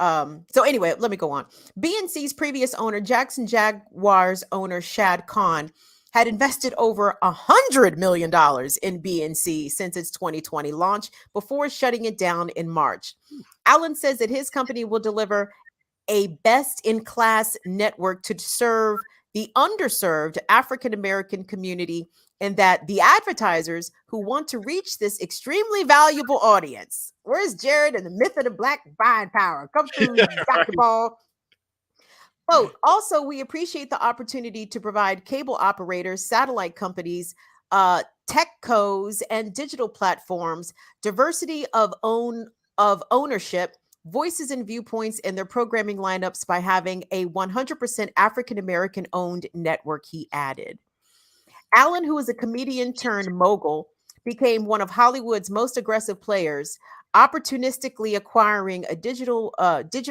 So anyway, let me go on. BNC's previous owner, Jackson Jaguars owner Shad Khan, had invested over $100 million in BNC since its 2020 launch before shutting it down in March. Allen says that his company will deliver a best-in-class network to serve the underserved African-American community and that the advertisers who want to reach this extremely valuable audience. Where's Jared and the myth of the black buying power? Come through, Dr. Ball. Quote, also, we appreciate the opportunity to provide cable operators, satellite companies, tech co's, and digital platforms diversity of ownership, voices and viewpoints in their programming lineups by having a 100% African American owned network, he added. Allen, who is a comedian turned mogul, became one of Hollywood's most aggressive players, opportunistically acquiring a digital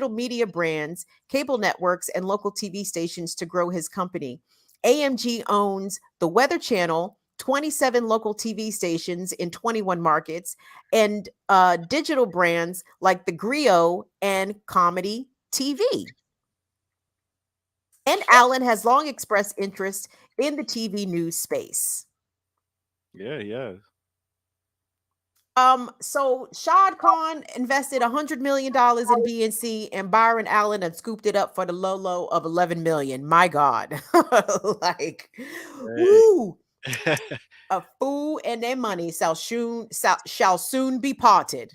media brands, cable networks, and local TV stations to grow his company. AMG owns the Weather Channel, 27 local TV stations in 21 markets, and digital brands like The Griot and Comedy TV. And Allen has long expressed interest in the TV news space.
Yeah.
So Shad Khan invested $100 million in BNC, and Byron Allen had scooped it up for the low of 11 million. My God. Like, woo. A fool and their money shall soon be parted.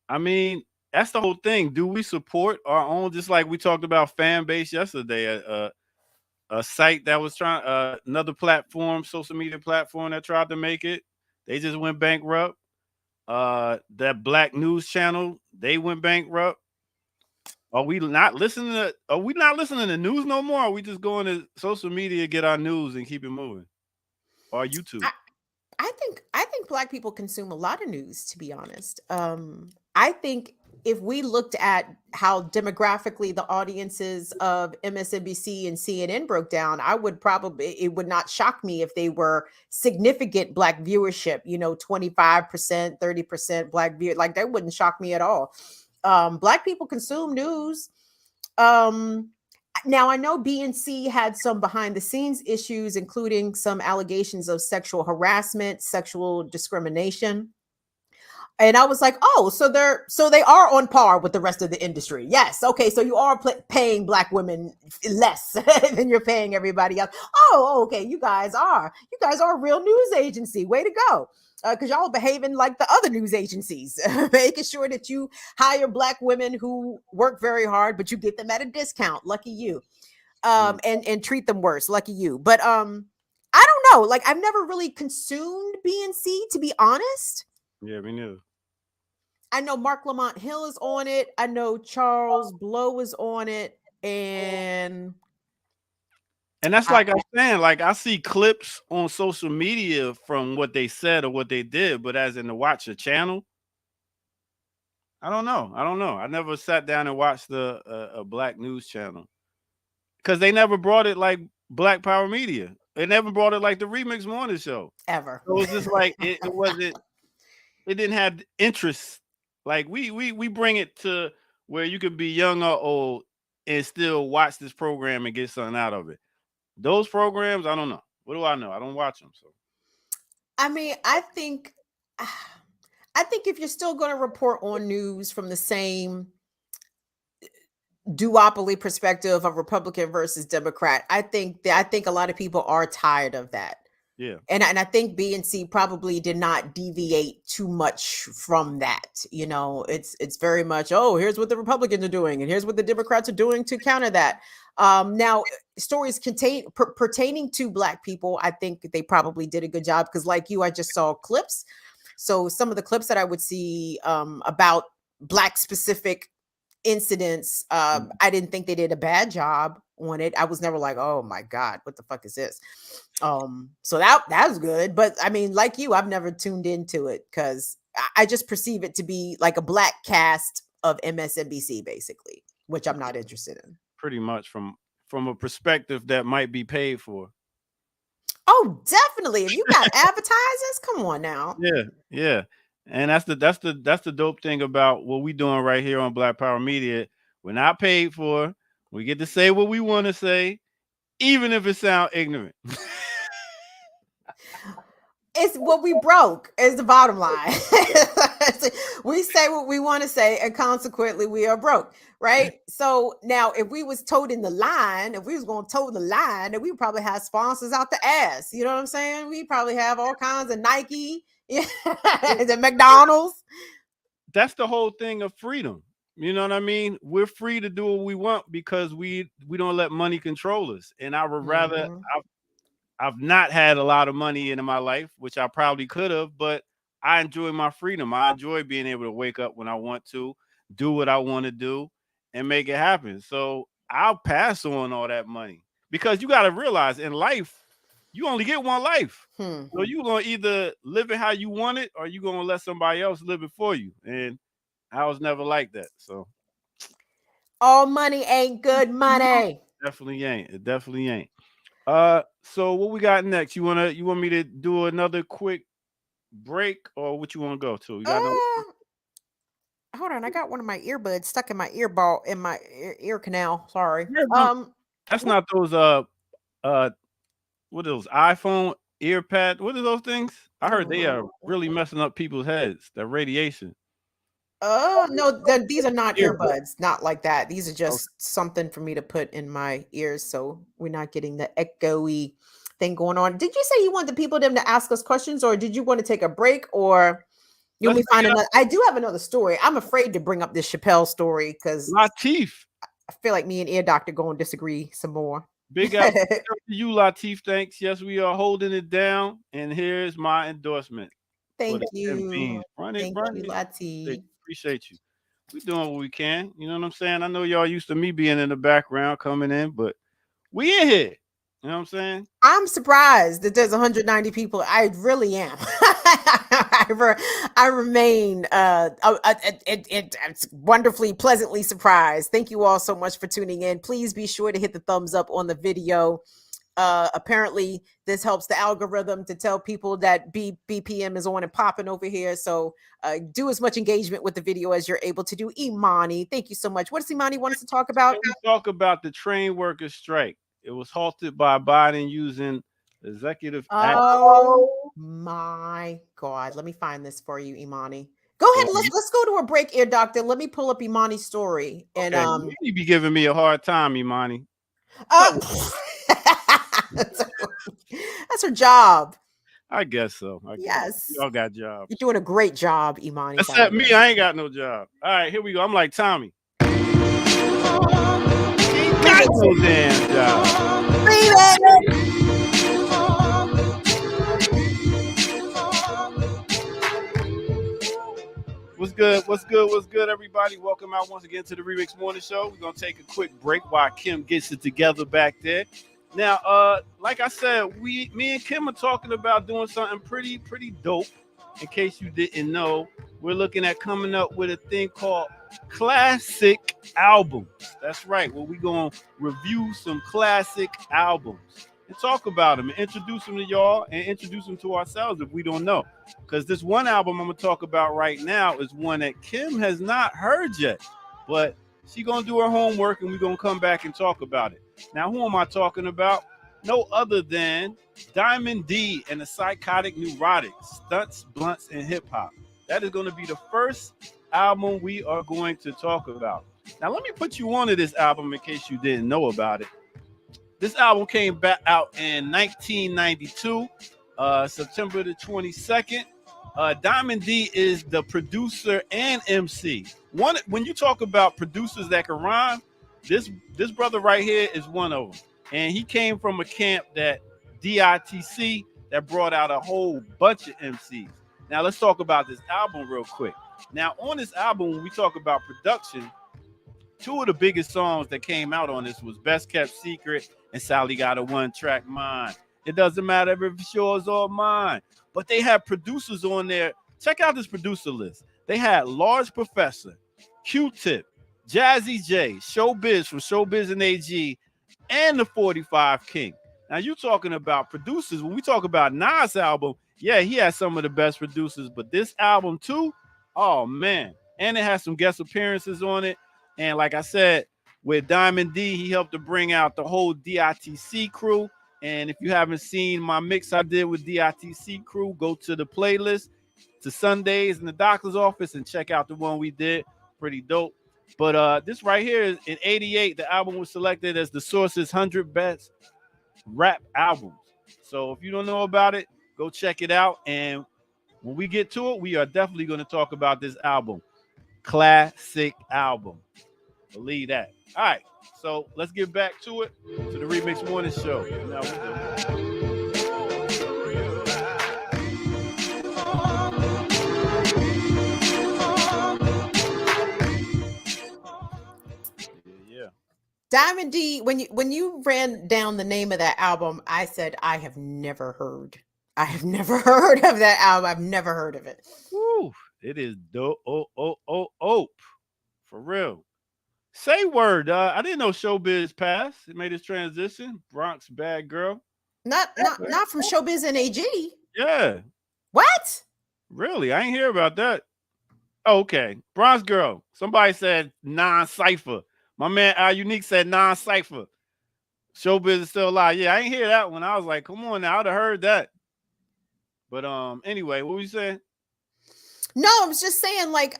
I mean, that's the whole thing. Do we support our own, just like we talked about fan base yesterday, a site that was trying, another platform, social media platform that tried to make it, they just went bankrupt. That black news channel, they went bankrupt. Are we not listening to news no more? Are we just going to social media, get our news and keep it moving? Or YouTube?
I think black people consume a lot of news, to be honest. I think if we looked at how demographically the audiences of MSNBC and CNN broke down, it would not shock me if they were significant black viewership, 25%, 30% black view. Like, that wouldn't shock me at all. Black people consume news. Now, I know BNC had some behind the scenes issues, including some allegations of sexual harassment, sexual discrimination. And I was like, oh, so they are on par with the rest of the industry. Yes. Okay. So you are paying black women less than you're paying everybody else. Oh, okay. You guys are a real news agency. Way to go. Because y'all behaving like the other news agencies, making sure that you hire black women who work very hard, but you get them at a discount. Lucky you. And treat them worse. Lucky you. But I don't know. Like, I've never really consumed BNC, to be honest.
Yeah, me neither.
I know Mark Lamont Hill is on it. I know Charles Blow is on it. And
that's like I'm saying, like, I see clips on social media from what they said or what they did, but as in to watch a channel, I don't know. I never sat down and watched a black news channel because they never brought it like Black Power Media. They never brought it like the Remix Morning Show
ever.
So it was just like it wasn't. It didn't have interest. Like we bring it to where you could be young or old and still watch this program and get something out of it. Those programs, I don't know. What do I know? I don't watch them. So,
I mean, I think if you're still going to report on news from the same duopoly perspective of Republican versus Democrat, I think a lot of people are tired of that.
Yeah.
And I think BNC probably did not deviate too much from that. It's very much, oh, here's what the Republicans are doing and here's what the Democrats are doing to counter that. Now, stories pertaining to black people, I think they probably did a good job because, like you, I just saw clips. So some of the clips that I would see about black specific incidents, I didn't think they did a bad job on it. I was never like, oh my God, what the fuck is this? So that was good. But I mean, like you, I've never tuned into it because I just perceive it to be like a black cast of MSNBC, basically, which I'm not interested in.
Pretty much from a perspective that might be paid for.
Oh, definitely. If you got advertisers, come on now.
Yeah. And that's the dope thing about what we doing right here on Black Power Media. We're not paid for. We get to say what we want to say, even if it sounds ignorant.
It's what we broke is the bottom line. We say what we want to say, and consequently, we are broke, right? So now, if we was toting the line, if we was going to toe the line, then we would probably have sponsors out the ass. You know what I'm saying? We probably have all kinds of Nike, the McDonald's.
That's the whole thing of freedom. You know what I mean? We're free to do what we want because we don't let money control us. And I would rather I've not had a lot of money in my life, which I probably could have, but I enjoy my freedom. I enjoy being able to wake up when I want to, do what I want to do, and make it happen. So I'll pass on all that money because you got to realize in life, you only get one life. So you're going to either live it how you want it or you're going to let somebody else live it for you. And I was never like that. So
all money ain't good money.
Definitely ain't. It definitely ain't. So what we got next? You want me to do another quick break or what you want to go to? You got
Hold on, I got one of my earbuds stuck in my earball in my ear canal. Sorry.
That's not those what are those iPhone ear pads? What are those things? I heard they are really messing up people's heads. That radiation.
Oh no, these are not earbuds, not like that. These are just something for me to put in my ears so we're not getting the echoey thing going on. Did you say you want the people them to ask us questions, or did you want to take a break, or you want me to find another? I do have another story. I'm afraid to bring up this Chappelle story because
Latif.
I feel like me and Ear Doctor going to disagree some more.
Big up to you, Latif. Thanks. Yes, we are holding it down, and here's my endorsement.
Thank you.
Run
Thank
it.
you, Latif.
Appreciate you. We're doing what we can. You know what I'm saying? I know y'all used to me being in the background coming in, but we in here. You know what I'm saying?
I'm surprised that there's 190 people. I really am. I remain it's wonderfully, pleasantly surprised. Thank you all so much for tuning in. Please be sure to hit the thumbs up on the video. Apparently this helps the algorithm to tell people that BPM is on and popping over here. So do as much engagement with the video as you're able to do. Imani, thank you so much. What does Imani want us to talk about?
We talk about the train workers strike. It was halted by Biden using executive action.
Oh my God. Let me find this for you, Imani. Go ahead. Let's go to a break, Ear Doctor. Let me pull up Imani's story. And
you be giving me a hard time, Imani.
That's her job.
I guess so.
Yes.
Y'all got jobs.
You're doing a great job, Imani.
Except me, I ain't got no job. All right, here we go. I'm like Tommy. Ain't got no damn job.
Leave it.
What's good? What's good? What's good, everybody? Welcome out once again to the Remix Morning Show. We're gonna take a quick break while Kim gets it together back there. Now, like I said, me and Kim are talking about doing something pretty dope. In case you didn't know, we're looking at coming up with a thing called classic albums. That's right. Well, we're gonna review some classic albums and talk about them and introduce them to y'all and introduce them to ourselves if we don't know. Because this one album I'm gonna talk about right now is one that Kim has not heard yet, but she's gonna do her homework and we're gonna come back and talk about it. Now, who am I talking about? No other than Diamond D and the Psychotic Neurotics, Stunts, Blunts, and Hip Hop. That is going to be the first album we are going to talk about. Now, let me put you onto this album in case you didn't know about it. This album came back out in 1992, September the 22nd. Diamond D is the producer and MC. When you talk about producers that can rhyme, this brother right here is one of them. And he came from a camp that DITC that brought out a whole bunch of MCs. Now, let's talk about this album real quick. Now, on this album, when we talk about production, two of the biggest songs that came out on this was Best Kept Secret and Sally Got a One-Track Mind. It doesn't matter if it's yours or mine. But they had producers on there. Check out this producer list. They had Large Professor, Q-Tip, Jazzy J, Showbiz from Showbiz and AG, and the 45 King. Now, you're talking about producers. When we talk about Nas' album, yeah, he has some of the best producers, but this album too, oh man. And it has some guest appearances on it. And like I said, with Diamond D, he helped to bring out the whole DITC crew. And if you haven't seen my mix I did with DITC crew, go to the playlist to Sundays in the doctor's office and check out the one we did. Pretty dope. But this right here is in 88. The album was selected as the Source's 100 best rap albums. So if you don't know about it, go check it out. And when we get to it, we are definitely going to talk about this album. Classic album. Believe that. All right. So let's get back to it, to the Remix Morning Show. Now we Yeah.
Diamond D, when you ran down the name of that album, I said I have never heard of that album. I've never heard of it.
Woo, it is dope. For real. Say word. I didn't know Showbiz passed. It made its transition. Bronx Bad Girl.
Not from Showbiz and AG.
Yeah.
What?
Really? I ain't hear about that. Okay. Bronx Girl. Somebody said non-cypher. My man Al Unique said non-cypher. Showbiz is still alive. Yeah, I ain't hear that one. I was like, come on now, I'd have heard that. But anyway, what were you saying?
No, I was just saying, like,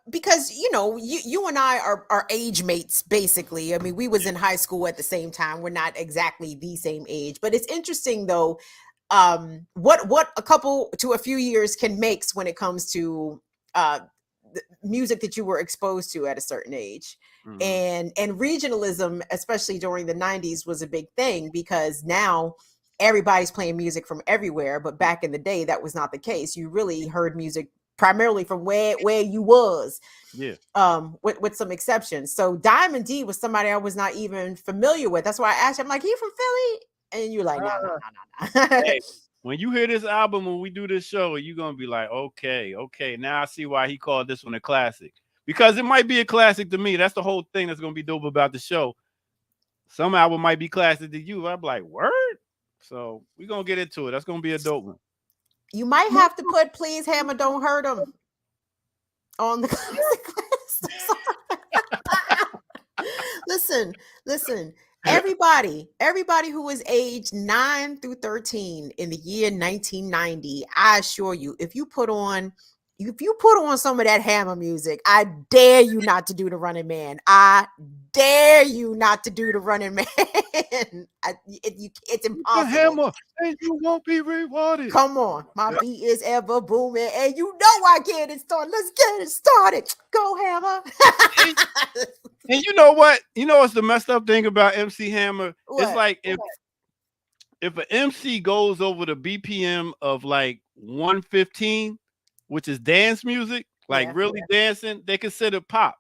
because you and I are age mates, basically. I mean, we was in high school at the same time. We're not exactly the same age, but it's interesting though, what a couple to a few years can make when it comes to the music that you were exposed to at a certain age. Mm-hmm. And regionalism, especially during the 90s, was a big thing because now everybody's playing music from everywhere. But back in the day, that was not the case. You really heard music primarily from where you was.
Yeah.
With some exceptions. So Diamond D was somebody I was not even familiar with. That's why I asked him, like, he from Philly? And you're like, no.
Hey, when you hear this album, when we do this show, you're going to be like, okay, now I see why he called this one a classic. Because it might be a classic to me. That's the whole thing that's going to be dope about the show. Some album might be classic to you. I'm like, word? So we're going to get into it. That's going to be a dope one.
You might have to put Please Hammer Don't Hurt Him on the classic list. Listen. Everybody who was aged 9 through 13 in the year 1990, I assure you, if you put on some of that Hammer music, I dare you not to do the Running Man. I dare you not to do the Running Man. It's impossible.
The Hammer, and you won't be rewarded.
Come on, my beat is ever booming, and you know I get it started. Let's get it started. Go Hammer.
And you know what? You know what's the messed up thing about MC Hammer? What? It's like if an MC goes over the BPM of like 115, which is dance music, like really dancing, they consider pop.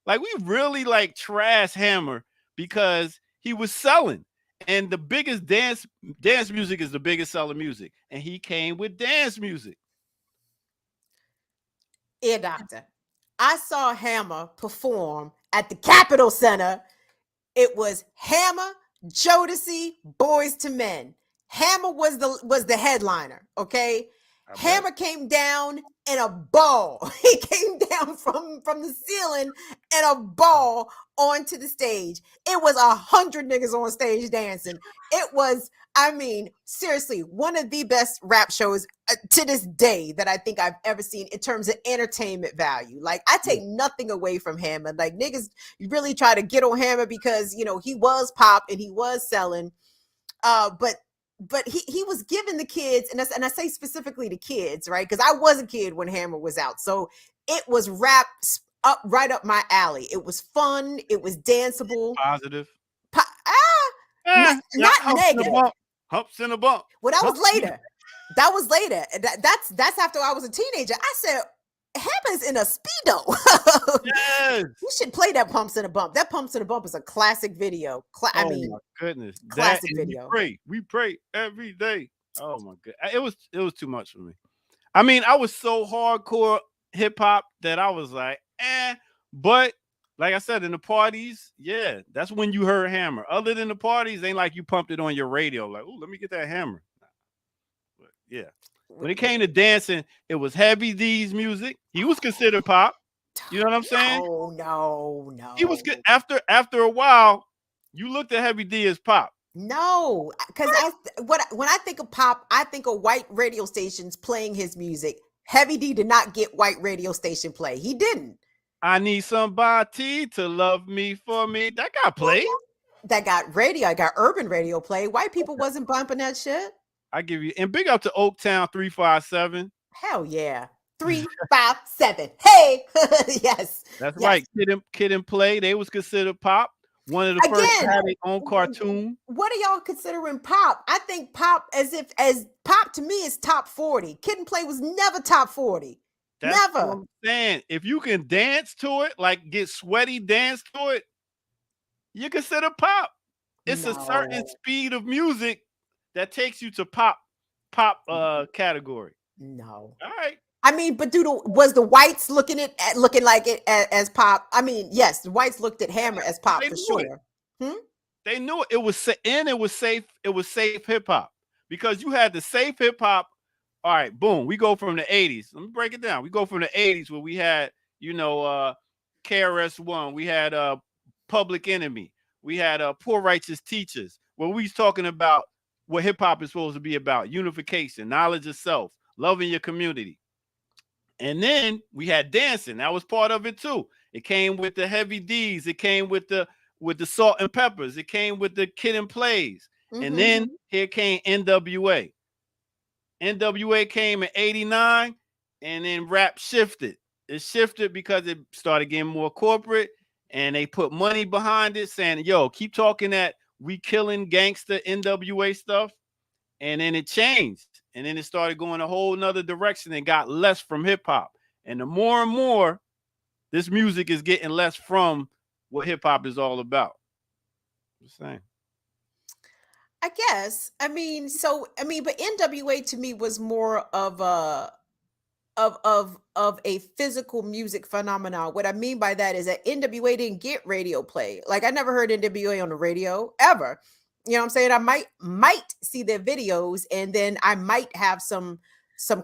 Like we really like trash Hammer because he was selling. And the biggest dance music is the biggest selling music. And he came with dance music.
Ear doctor. I saw Hammer perform at the Capitol Center. It was Hammer, Jodeci, Boys to Men. Hammer was the headliner, okay? Hammer came down in a ball. He came down from the ceiling in a ball onto the stage. It was 100 niggas on stage dancing. It was, I mean, seriously, one of the best rap shows to this day that I think I've ever seen in terms of entertainment value. Like, I take nothing away from Hammer. Like, niggas really try to get on Hammer because, you know, he was pop and he was selling. But he was giving the kids, and I say specifically the kids, right? Because I was a kid when Hammer was out. So it was rap right up my alley. It was fun. It was danceable.
Positive.
Not negative.
Humps in a bump.
Well, that was later. That was later. That's after I was a teenager. I said, Hammer's in a Speedo.
Yes.
You should play that Pumps in a Bump. That Pumps in a Bump is a classic video. I mean,
my goodness.
Classic video.
We pray every day. Oh my god. It was too much for me. I mean, I was so hardcore hip hop that I was like, but like I said, in the parties, yeah, that's when you heard Hammer. Other than the parties, ain't like you pumped it on your radio, like, oh, let me get that Hammer. But yeah. When it came to dancing, it was Heavy D's music. He was considered pop. You know what I'm saying?
No.
He was good. After a while, you looked at Heavy D as pop.
No, because when I think of pop, I think of white radio stations playing his music. Heavy D did not get white radio station play. He didn't.
I need somebody to love me for me. That got played.
That got radio. I got urban radio play. White people wasn't bumping that shit.
I give you, and big up to Oaktown 357.
Hell yeah. 357. Hey, yes.
That's
yes.
right. Kid and Play. They was considered pop. One of the first to have their own cartoon.
What are y'all considering pop? I think pop as pop to me is top 40. Kid and Play was never top 40.
That's
never.
What I'm saying. If you can dance to it, like get sweaty, dance to it, you consider pop. It's a certain speed of music that takes you to pop category.
No.
All right.
I mean, but was the whites looking like it as pop? I mean, yes, the whites looked at Hammer as pop for sure.
They knew it. It was safe. It was safe hip hop because you had the safe hip hop. All right, boom. We go from the 80s. Let me break it down. We go from the 80s where we had, KRS-One. We had Public Enemy. We had Poor Righteous Teachers. Where we was talking about what hip hop is supposed to be about: unification, knowledge of self, loving your community. And then we had dancing. That was part of it too. It came with the Heavy D's. It came with the Salt and Peppers. It came with the Kid and Plays. Mm-hmm. And then here came NWA. NWA came in 89, and then rap shifted. It shifted because it started getting more corporate, and they put money behind it, saying, yo, keep talking that we killing gangster NWA stuff. And then it changed. And then it started going a whole nother direction and got less from hip hop. And the more and more this music is getting less from what hip hop is all about. Just saying.
I guess. But NWA to me was more of a physical music phenomenon. What I mean by that is that NWA didn't get radio play. Like I never heard NWA on the radio ever. You know what I'm saying? I might see their videos, and then I might have some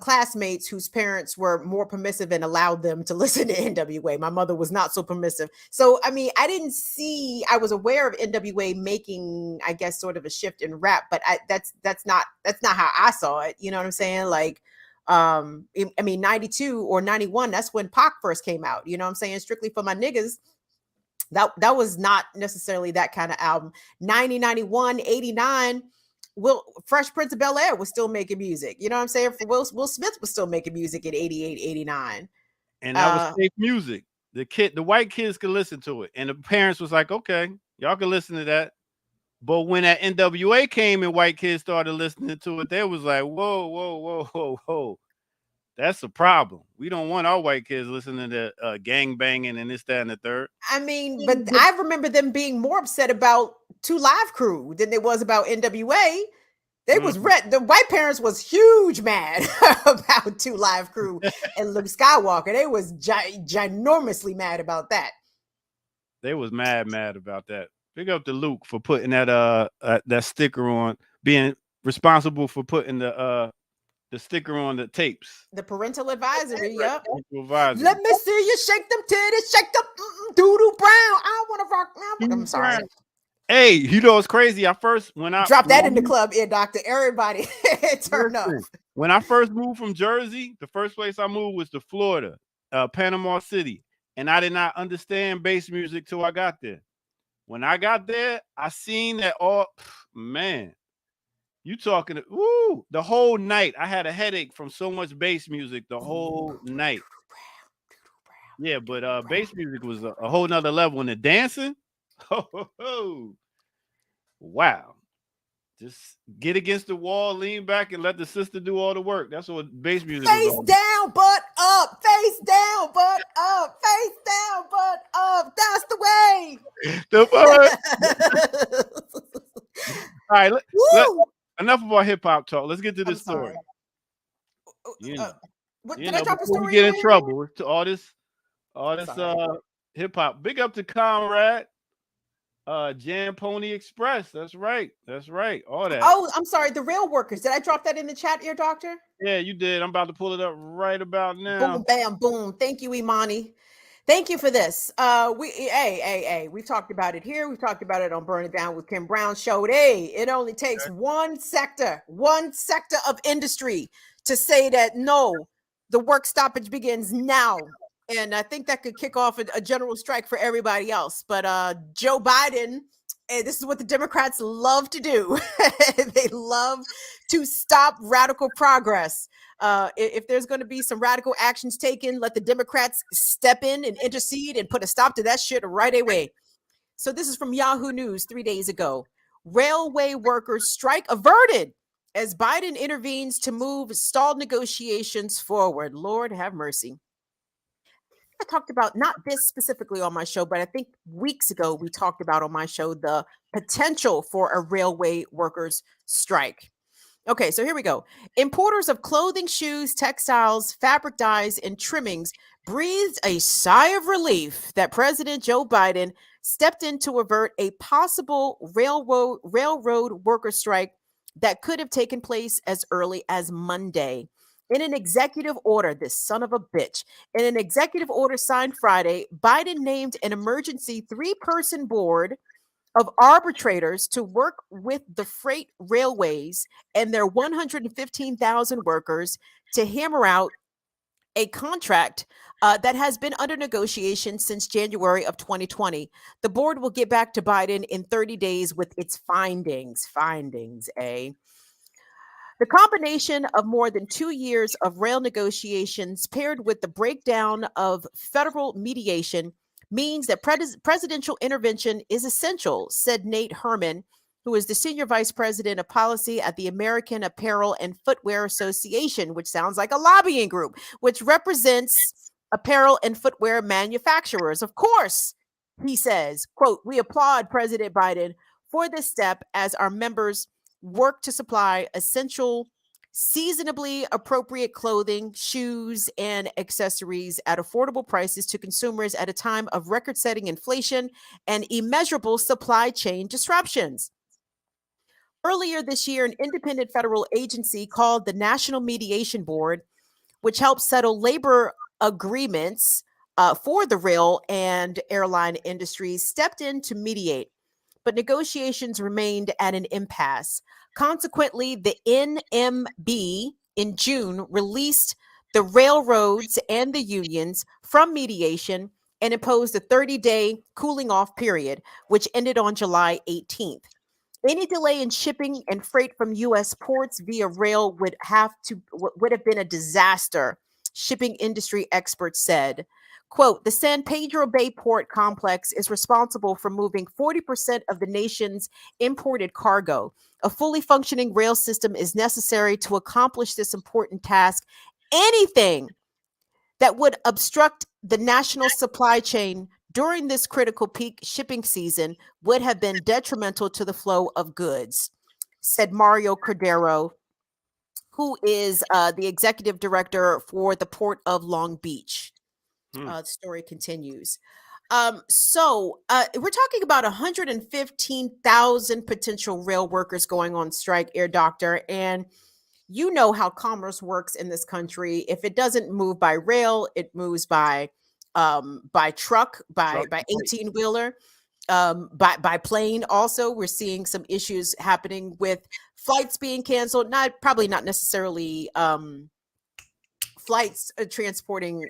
classmates whose parents were more permissive and allowed them to listen to NWA. My mother was not so permissive. So, I mean, I was aware of NWA making, I guess, sort of a shift in rap, but that's not how I saw it. You know what I'm saying? Like, 92 or 91, that's when Pac first came out. You know what I'm saying? Strictly for my niggas. That was not necessarily that kind of album. 90, 91, 89, Fresh Prince of Bel-Air was still making music. You know what I'm saying? Will Smith was still making music in 88, 89.
And that was safe music. The white kids could listen to it. And the parents was like, okay, y'all can listen to that. But when that NWA came and white kids started listening to it, they was like, whoa, whoa, whoa, whoa, whoa. That's a problem. We don't want our white kids listening to gang banging and this, that, and the third.
I mean, but I remember them being more upset about 2 Live Crew than it was about NWA. They was the white parents was huge mad about 2 Live Crew and Luke Skywalker. They was ginormously mad about that.
They was mad about that. Big up to Luke for putting that sticker on, being responsible for putting the sticker on the tapes.
The parental advisory, yep.
Advisory.
Let me see you shake them titties, shake them doo-doo brown. I want to rock now. I'm sorry.
Hey, you know what's crazy? When I
drop that in the club, ear doctor. Everybody turn up.
When I first moved from Jersey, the first place I moved was to Florida, Panama City. And I did not understand bass music till I got there. When I got there, I seen that man. You talking the whole night. I had a headache from so much bass music the whole night. Yeah, but bass music was a whole nother level. And the dancing, wow. Just get against the wall, lean back, and let the sister do all the work. That's what bass music is.
Face down, butt up. Face down, butt up. Face down, butt up. That's the way.
All right. Enough about hip hop talk. Let's get to this story.
Did I drop a story?
We get in trouble to all this hip hop. Big up to Comrade. Jam Pony Express. That's right. All that.
Oh, I'm sorry. The rail workers. Did I drop that in the chat, ear doctor?
Yeah, you did. I'm about to pull it up right about now.
Boom, bam, boom. Thank you, Imani. Thank you for this. We've talked about it here. We've talked about it on Burn It Down with Kim Brown. Showed, it only takes one sector of industry to say that no, the work stoppage begins now. And I think that could kick off a general strike for everybody else. But Joe Biden, this is what the Democrats love to do. They love to stop radical progress. If there's going to be some radical actions taken, let the Democrats step in and intercede and put a stop to that shit right away. So this is from Yahoo News 3 days ago. Railway workers strike averted as Biden intervenes to move stalled negotiations forward. Lord have mercy. I talked about not this specifically on my show, but I think weeks ago we talked about on my show the potential for a railway workers strike. Okay, so here we go. Importers of clothing, shoes, textiles, fabric dyes, and trimmings breathed a sigh of relief that President Joe Biden stepped in to avert a possible railroad worker strike that could have taken place as early as Monday. In an executive order, this son of a bitch, in an executive order signed Friday, Biden named an emergency 3-person board of arbitrators to work with the freight railways and their 115,000 workers to hammer out a contract that has been under negotiation since January of 2020. The board will get back to Biden in 30 days with its findings. The combination of more than 2 years of rail negotiations paired with the breakdown of federal mediation means that presidential intervention is essential, said Nate Herman, who is the senior vice president of policy at the American Apparel and Footwear Association, which sounds like a lobbying group, which represents apparel and footwear manufacturers. Of course, he says, quote, "We applaud President Biden for this step as our members work to supply essential, seasonably appropriate clothing, shoes, and accessories at affordable prices to consumers at a time of record-setting inflation and immeasurable supply chain disruptions." Earlier this year, an independent federal agency called the National Mediation Board, which helps settle labor agreements for the rail and airline industries, stepped in to mediate, but negotiations remained at an impasse. Consequently, the NMB in June released the railroads and the unions from mediation and imposed a 30-day cooling off period, which ended on July 18th. Any delay in shipping and freight from U.S. ports via rail would have been a disaster, shipping industry experts said. Quote, "The San Pedro Bay Port Complex is responsible for moving 40% of the nation's imported cargo. A fully functioning rail system is necessary to accomplish this important task. Anything that would obstruct the national supply chain during this critical peak shipping season would have been detrimental to the flow of goods," said Mario Cordero, who is the executive director for the Port of Long Beach. The story continues. So we're talking about 115,000 potential rail workers going on strike, Air Doctor. And you know how commerce works in this country. If it doesn't move by rail, it moves by truck, by 18-wheeler, by plane. Also, we're seeing some issues happening with flights being canceled. Probably not necessarily flights transporting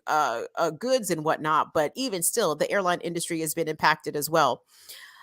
goods and whatnot, but even still, the airline industry has been impacted as well.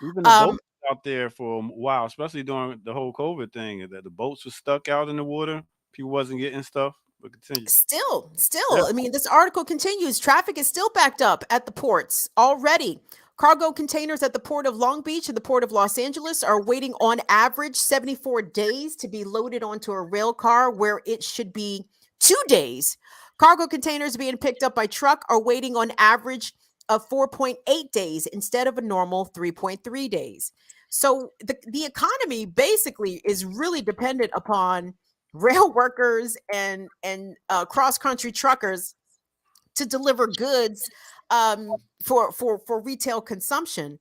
Even the boats out there for a while, especially during the whole COVID thing, that the boats were stuck out in the water. People wasn't getting stuff. But continue.
Still, yeah. I mean, this article continues. Traffic is still backed up at the ports already. Cargo containers at the Port of Long Beach and the Port of Los Angeles are waiting on average 74 days to be loaded onto a rail car, where it should be 2 days. Cargo containers being picked up by truck are waiting on average of 4.8 days instead of a normal 3.3 days. So the economy basically is really dependent upon rail workers and cross-country truckers to deliver goods for retail consumption.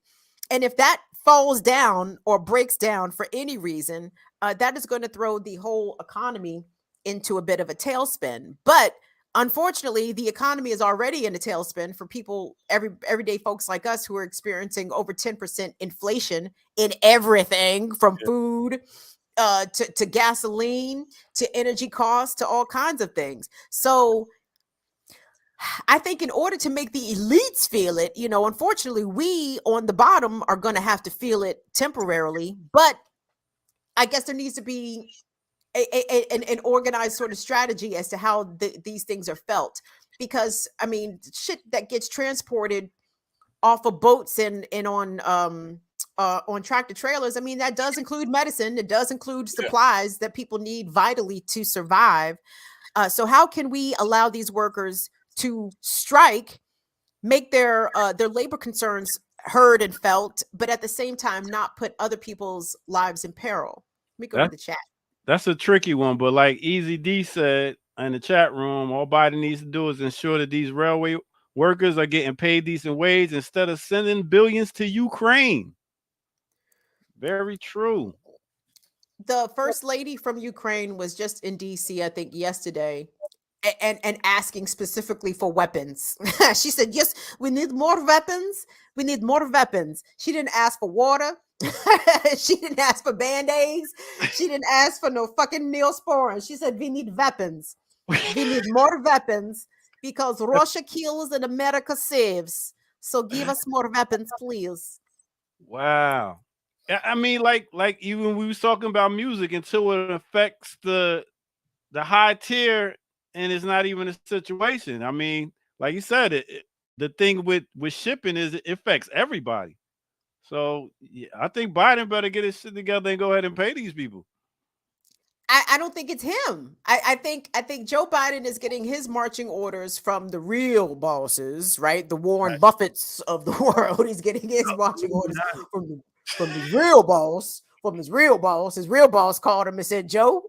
And if that falls down or breaks down for any reason, that is going to throw the whole economy into a bit of a tailspin. But unfortunately, the economy is already in a tailspin for people, everyday folks like us who are experiencing over 10% inflation in everything from food to gasoline, to energy costs, to all kinds of things. So I think in order to make the elites feel it, unfortunately, we on the bottom are going to have to feel it temporarily. But I guess there needs to be an organized sort of strategy as to how these things are felt. Because, I mean, shit that gets transported off of boats and on tractor trailers, I mean, that does include medicine. It does include supplies that people need vitally to survive. So how can we allow these workers to strike, make their labor concerns heard and felt, but at the same time not put other people's lives in peril? Let me go to the chat.
That's a tricky one, but like Easy D said in the chat room, all Biden needs to do is ensure that these railway workers are getting paid decent wage instead of sending billions to Ukraine. Very true.
The first lady from Ukraine was just in DC, I think, yesterday, and asking specifically for weapons. She said, yes, we need more weapons. We need more weapons. She didn't ask for water. She didn't ask for band-aids. She didn't ask for no fucking Neosporin. She said, we need weapons. We need more weapons because Russia kills and America saves. So give us more weapons, please.
Wow. I mean, like even we was talking about music, until it affects the high tier, and it's not even a situation. I mean, like you said, the thing with shipping is it affects everybody. So yeah, I think Biden better get his shit together and go ahead and pay these people.
I don't think it's him. I think Joe Biden is getting his marching orders from the real bosses, right? The Warren Buffetts of the world. He's getting his marching orders from the real boss. From his real boss. His real boss called him and said, Joe,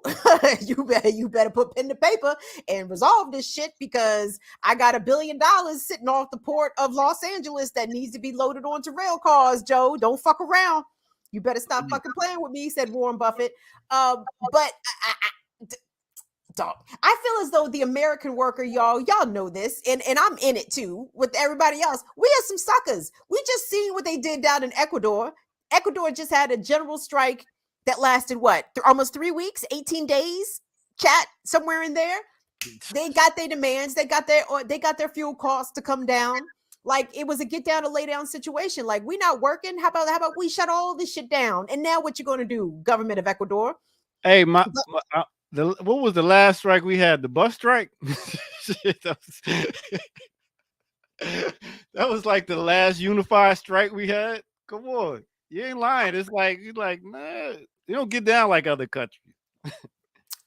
you better put pen to paper and resolve this shit, because I got $1 billion sitting off the port of Los Angeles that needs to be loaded onto rail cars, Joe. Don't fuck around. You better stop fucking playing with me, said Warren Buffett. But I feel as though the American worker, y'all know this, and I'm in it too with everybody else. We are some suckers. We just seen what they did down in Ecuador. Ecuador just had a general strike that lasted almost 3 weeks, 18 days, chat, somewhere in there. They got their demands, they got their fuel costs to come down. Like, it was a get down to lay down situation. Like, we not working. How about we shut all this shit down? And now what you going to do, government of Ecuador?
Hey, what was the last strike we had? The bus strike? that was like the last unified strike we had. Come on. You ain't lying. It's like, you're like, man, you don't get down like other countries.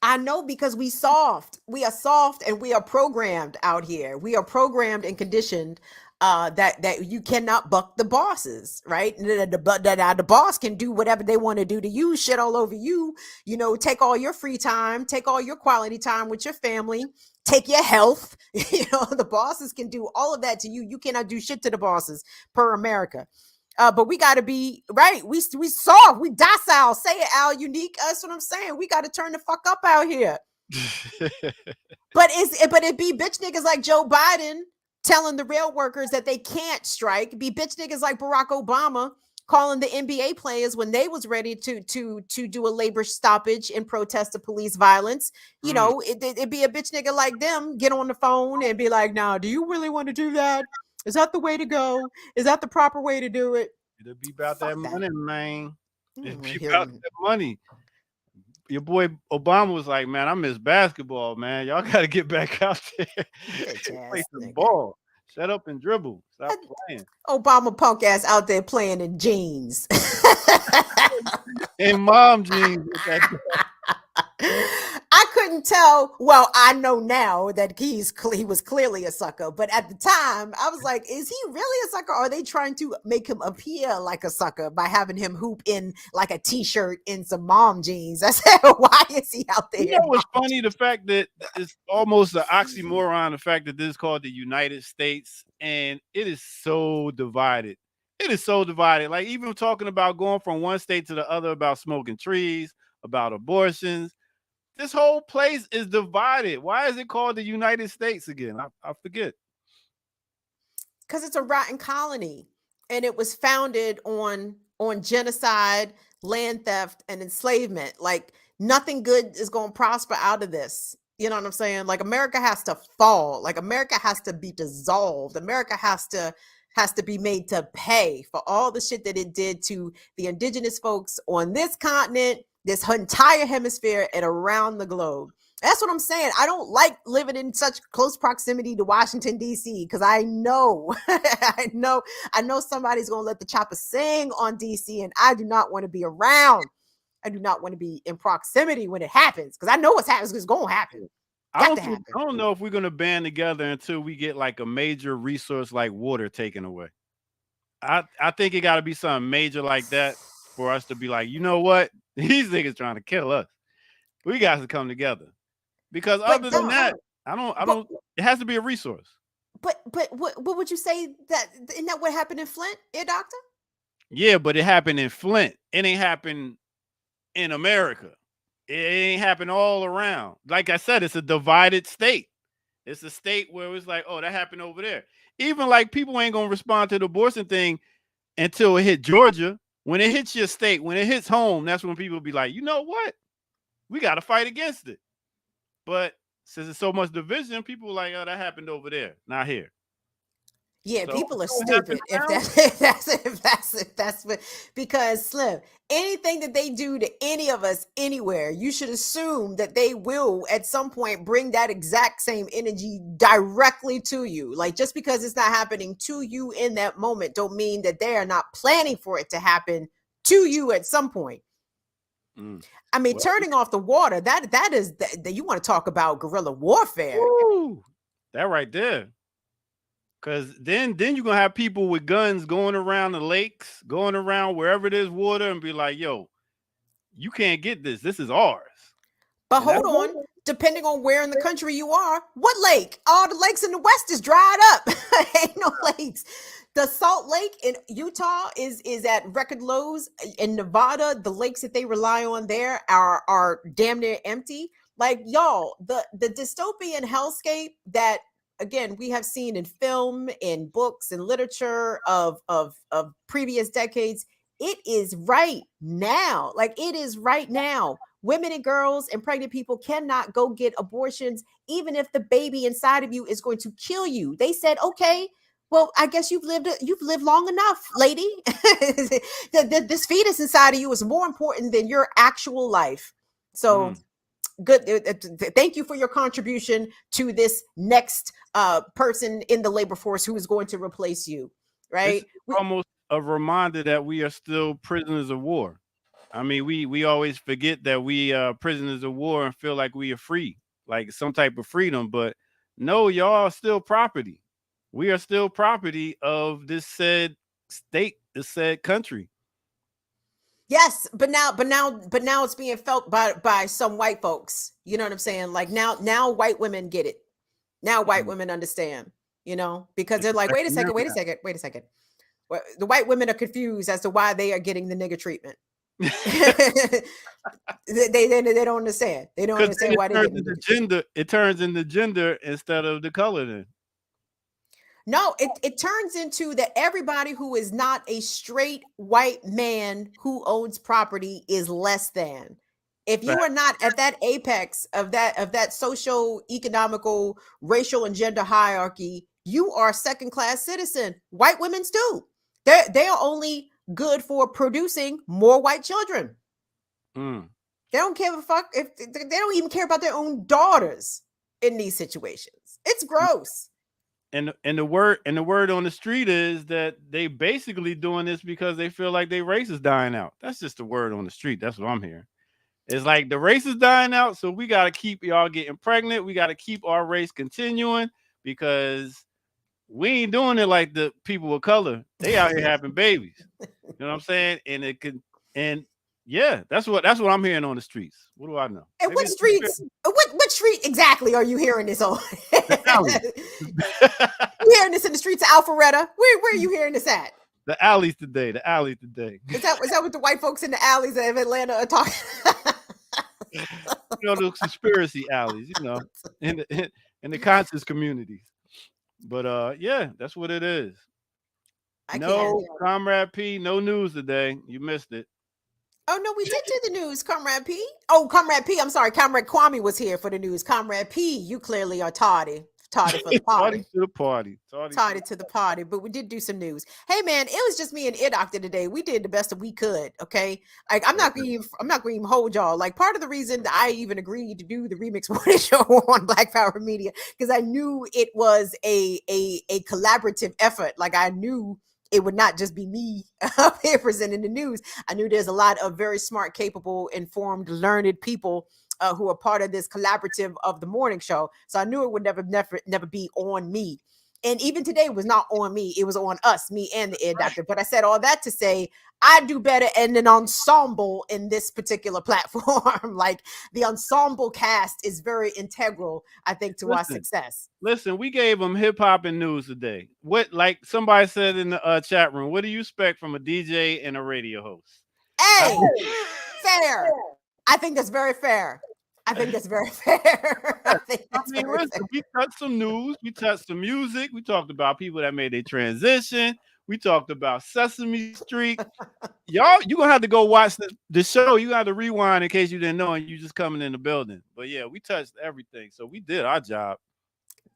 I know, because we soft. We are soft, and we are programmed out here. We are programmed and conditioned that you cannot buck the bosses, right? The boss can do whatever they want to do to you, shit all over you, take all your free time, take all your quality time with your family, take your health. The bosses can do all of that to you. You cannot do shit to the bosses, per America. But we got to be right. We soft, we docile. Say it, Al. Unique. That's what I'm saying. We got to turn the fuck up out here. But it be bitch niggas like Joe Biden telling the rail workers that they can't strike. Be bitch niggas like Barack Obama calling the NBA players when they was ready to do a labor stoppage in protest of police violence. It'd be a bitch nigga like them get on the phone and be like, "Now, do you really want to do that? Is that the way to go? Is that the proper way to do it?"
It'll be about that money, man. It'll be about that money. Your boy Obama was like, man, I miss basketball, man. Y'all got to get back out there. Play some ball. Shut up and dribble. Stop playing.
Obama punk ass out there playing in jeans.
In mom jeans.
I couldn't tell. Well, I know now that he was clearly a sucker, but at the time I was like, is he really a sucker? Or are they trying to make him appear like a sucker by having him hoop in like a t-shirt in some mom jeans? I said, why is he out there?
What's funny? The fact that it's almost an oxymoron, the fact that this is called the United States, and it is so divided. It is so divided. Like, even talking about going from one state to the other about smoking trees, about abortions. This whole place is divided. Why is it called the United States again? I forget.
Because it's a rotten colony, and it was founded on genocide, land theft, and enslavement. Like nothing good is going to prosper out of this. You know what I'm saying? Like America has to fall. Like America has to be dissolved. America has to be made to pay for all the shit that it did to the indigenous folks on this continent, this entire hemisphere, and around the globe. That's what I'm saying. I don't like living in such close proximity to Washington, D.C., because I know, I know somebody's going to let the chopper sing on D.C., and I do not want to be around. I do not want to be in proximity when it happens, because I know what's happening. It's going to happen.
I don't know if we're going to band together until we get like a major resource like water taken away. I think it got to be something major like that for us to be like, you know what? These niggas trying to kill us. We got to come together. Because other than that, I don't. It has to be a resource.
But what would you say that isn't that what happened in Flint, doctor?
Yeah, but it happened in Flint. It ain't happened in America. It ain't happened all around. Like I said, it's a divided state. It's a state where it's like, oh, that happened over there. Even like people ain't gonna respond to the abortion thing until it hit Georgia. When it hits your state, when it hits home, that's when people be like, you know what? We got to fight against it. But since there's so much division, people are like, oh, that happened over there, not here.
Yeah, so people are stupid if that's what, because Slim, anything that they do to any of us anywhere, you should assume that they will at some point bring that exact same energy directly to you. Like just because it's not happening to you in that moment don't mean that they are not planning for it to happen to you at some point. I mean, turning off the water, that is that you want to talk about guerrilla warfare.
Woo, that right there. Because then you're going to have people with guns going around the lakes, going around wherever there's water and be like, yo, you can't get this. This is ours.
But hold on. Depending on where in the country you are, what lake? All the lakes in the West is dried up. Ain't no lakes. The Salt Lake in Utah is at record lows. In Nevada, the lakes that they rely on there are damn near empty. Like, y'all, the dystopian hellscape that, again, we have seen in film, in books, and literature of previous decades, it is right now. Like, it is right now. Women and girls and pregnant people cannot go get abortions, even if the baby inside of you is going to kill you. They said, okay, well, I guess you've lived long enough, lady. This fetus inside of you is more important than your actual life. So good. Thank you for your contribution to this next person in the labor force who is going to replace you. Right.
It's almost a reminder that we are still prisoners of war. I mean, we always forget that we are prisoners of war and feel like we are free, like some type of freedom. But no, y'all are still property. We are still property of this said state, this said country.
Yes, but now it's being felt by some white folks. You know what I'm saying? Like now white women get it. Now white women understand, you know, because they're like, wait a second. The white women are confused as to why they are getting the nigger treatment. they don't understand. They don't understand why they get the
gender. It turns into gender instead of the color then.
No, it turns into that everybody who is not a straight white man who owns property is less than. If you are not at that apex of that socio-economical, racial, and gender hierarchy, you are a second-class citizen. White women too. They are only good for producing more white children. They don't give a fuck if they don't even care about their own daughters in these situations. It's gross.
And the word on the street is that they basically doing this because they feel like their race is dying out. That's just the word on the street. That's what I'm hearing. It's like the race is dying out, so we got to keep y'all getting pregnant. We got to keep our race continuing because we ain't doing it like the people of color. They out here having babies. You know what I'm saying? And yeah, that's what I'm hearing on the streets. What do I know?
And what streets? What street exactly are you hearing this on? You hearing this in the streets of Alpharetta? Where are you hearing this at?
The alleys today. Is
that what the white folks in the alleys of Atlanta are talking?
those conspiracy alleys, in the conscious communities. But yeah, that's what it is.
I can't.
No, Comrade P, no news today. You missed it.
Oh no, we did do the news, Comrade P. Oh, Comrade P. I'm sorry, Comrade Kwame was here for the news. Comrade P, you clearly are tardy for the
Party
party.
to the party.
Tardy to the party, but we did do some news. Hey man, it was just me and Ear Doctor today. We did the best that we could. Okay, like I'm not going to even hold y'all. Like part of the reason that I even agreed to do the Remix Morning Show on Black Power Media because I knew it was a collaborative effort. Like I knew it would not just be me up here presenting the news. I knew there's a lot of very smart, capable, informed, learned people who are part of this collaborative of the morning show. So I knew it would never be on me. And even today was not on me. It was on us, me and the Ear Doctor. But I said all that to say I do better in an ensemble in this particular platform. Like the ensemble cast is very integral, I think, to our success.
Listen, we gave them hip hop and news today. What, like somebody said in the chat room, what do you expect from a DJ and a radio host?
Hey, fair. I think that's very fair. I think that's very fair.
Listen, we touched some news, we touched some music, we talked about people that made their transition, we talked about Sesame Street. Y'all, you're gonna have to go watch the show. You got to rewind in case you didn't know and you just coming in the building. But yeah, we touched everything, so we did our job.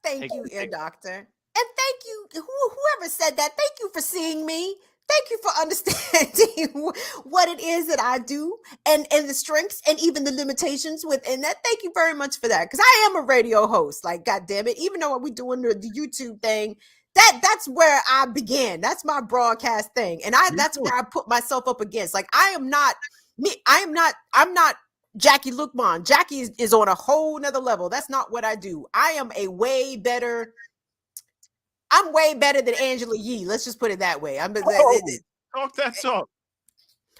Thank you, Ear Doctor. And thank you, whoever said that. Thank you for seeing me. Thank you for understanding what it is that I do and the strengths and even the limitations within that. Thank you very much for that. Because I am a radio host. Like, God damn it. Even though we're doing the YouTube thing, that's where I began. That's my broadcast thing. And that's where I put myself up against. Like, I'm not Jackie Lukman. Jackie is on a whole nother level. That's not what I do. I'm way better than Angela Yee. Let's just put it that way.
Talk that talk.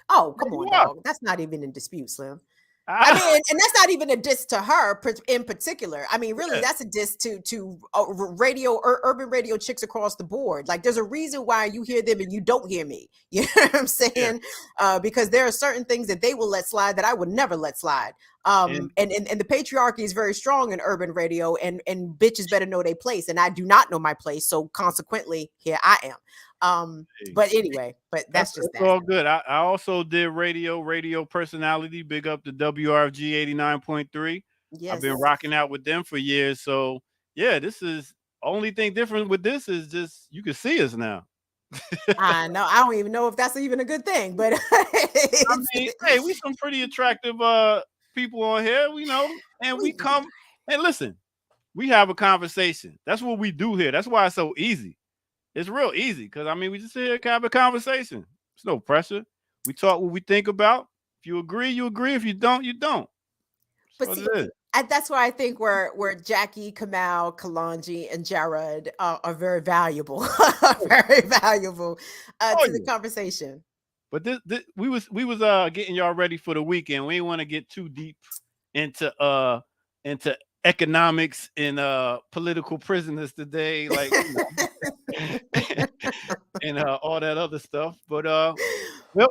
Oh, come on, dog. That's not even in dispute, Slim. I mean, and that's not even a diss to her in particular. I mean, really, that's a diss to urban radio chicks across the board. Like, there's a reason why you hear them and you don't hear me. You know what I'm saying? Yeah. Because there are certain things that they will let slide that I would never let slide. And the patriarchy is very strong in urban radio, and bitches better know their place, and I do not know my place. So consequently, here I am. But anyway, that's just that.
All good. I also did radio personality. Big up to WRFG 89.3. Yes. I've been rocking out with them for years. So yeah, this is only thing different with this is just you can see us now.
I know. I don't even know if that's even a good thing, but
I mean, hey, we some pretty attractive people on here, and we come and listen. We have a conversation. That's what we do here. That's why it's so easy. It's real easy because we just sit here and have a conversation. There's no pressure. We talk what we think about. If you agree, you agree. If you don't, you don't.
But see, that's why I think where Jackie, Kamal, Kalonji, and Jared are very valuable, to the conversation.
But this we was getting y'all ready for the weekend. We didn't want to get too deep into economics and political prisoners today, like and all that other stuff. But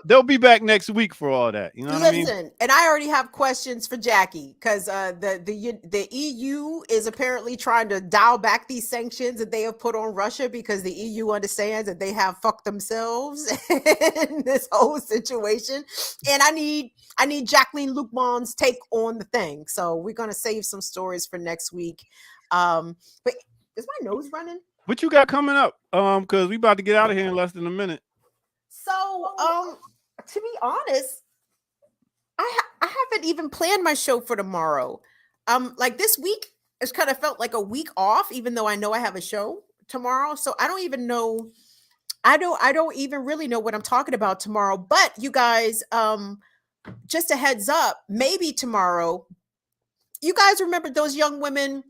they'll be back next week for all that. You know what I mean?
Listen, and I already have questions for Jackie because the EU is apparently trying to dial back these sanctions that they have put on Russia because the EU understands that they have fucked themselves in this whole situation. And I need Jacqueline Lukman's take on the thing. So we're gonna save some stories for next week. But is my nose running?
What you got coming up? Because we about to get out of here in less than a minute.
So, to be honest, I haven't even planned my show for tomorrow. Like this week, it's kind of felt like a week off, even though I know I have a show tomorrow. So I don't even know. I don't even really know what I'm talking about tomorrow. But you guys, just a heads up, maybe tomorrow. You guys remember those young women,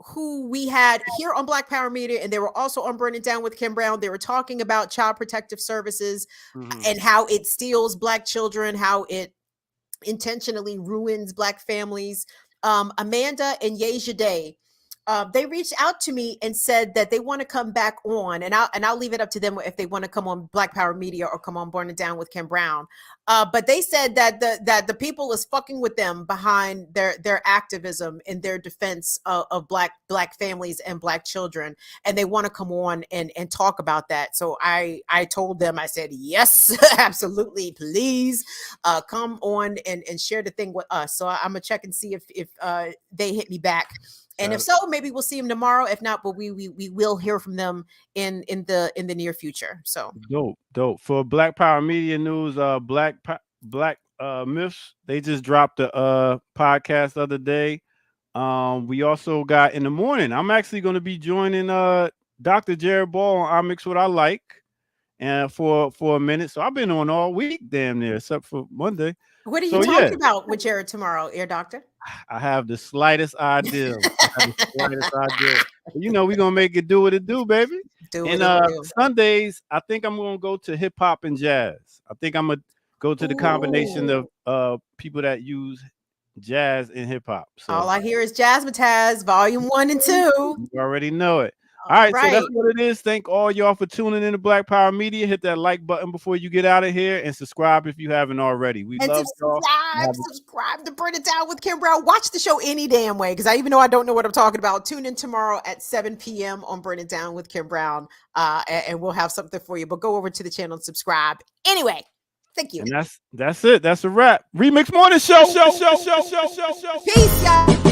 who we had here on Black Power Media, and they were also on Burn It Down with Kim Brown. They were talking about child protective services and how it steals Black children, how it intentionally ruins Black families. Amanda and Yeja Day they reached out to me and said that they want to come back on, and I'll leave it up to them if they want to come on Black Power Media or come on Burn It Down with Kim Brown. But they said that the people is fucking with them behind their activism in their defense of black families and black children, and they want to come on and talk about that. So I told them, I said, yes, absolutely, please come on and share the thing with us. So I'm gonna check and see if they hit me back. And if so, maybe we'll see them tomorrow. If not, but we will hear from them in the near future. So
dope. For Black Power Media News, Black Myths, they just dropped a podcast the other day. We also got in the morning. I'm actually going to be joining Dr. Jared Ball on I Mix What I Like, and for a minute. So I've been on all week, damn near, except for Monday.
What are you talking about with Jared tomorrow, Ear Doctor?
I have the slightest idea. You know, we're gonna make it do what it do, baby. Sundays, I think I'm gonna go to hip hop and jazz. I think I'm gonna go to the combination of people that use jazz and hip hop. So
all I hear is Jazzmatazz Volume 1 and 2.
You already know it. All right, so that's what it is. Thank all y'all for tuning in to Black Power Media. Hit that like button before you get out of here, and subscribe if you haven't already. We love y'all.
Subscribe to Burn It Down with Kim Brown. Watch the show any damn way, because even though I don't know what I'm talking about, tune in tomorrow at 7 p.m. on Burn It Down with Kim Brown, and we'll have something for you. But go over to the channel and subscribe. Anyway, thank you.
And that's it. That's a wrap. Remix Morning Show. Peace,
y'all.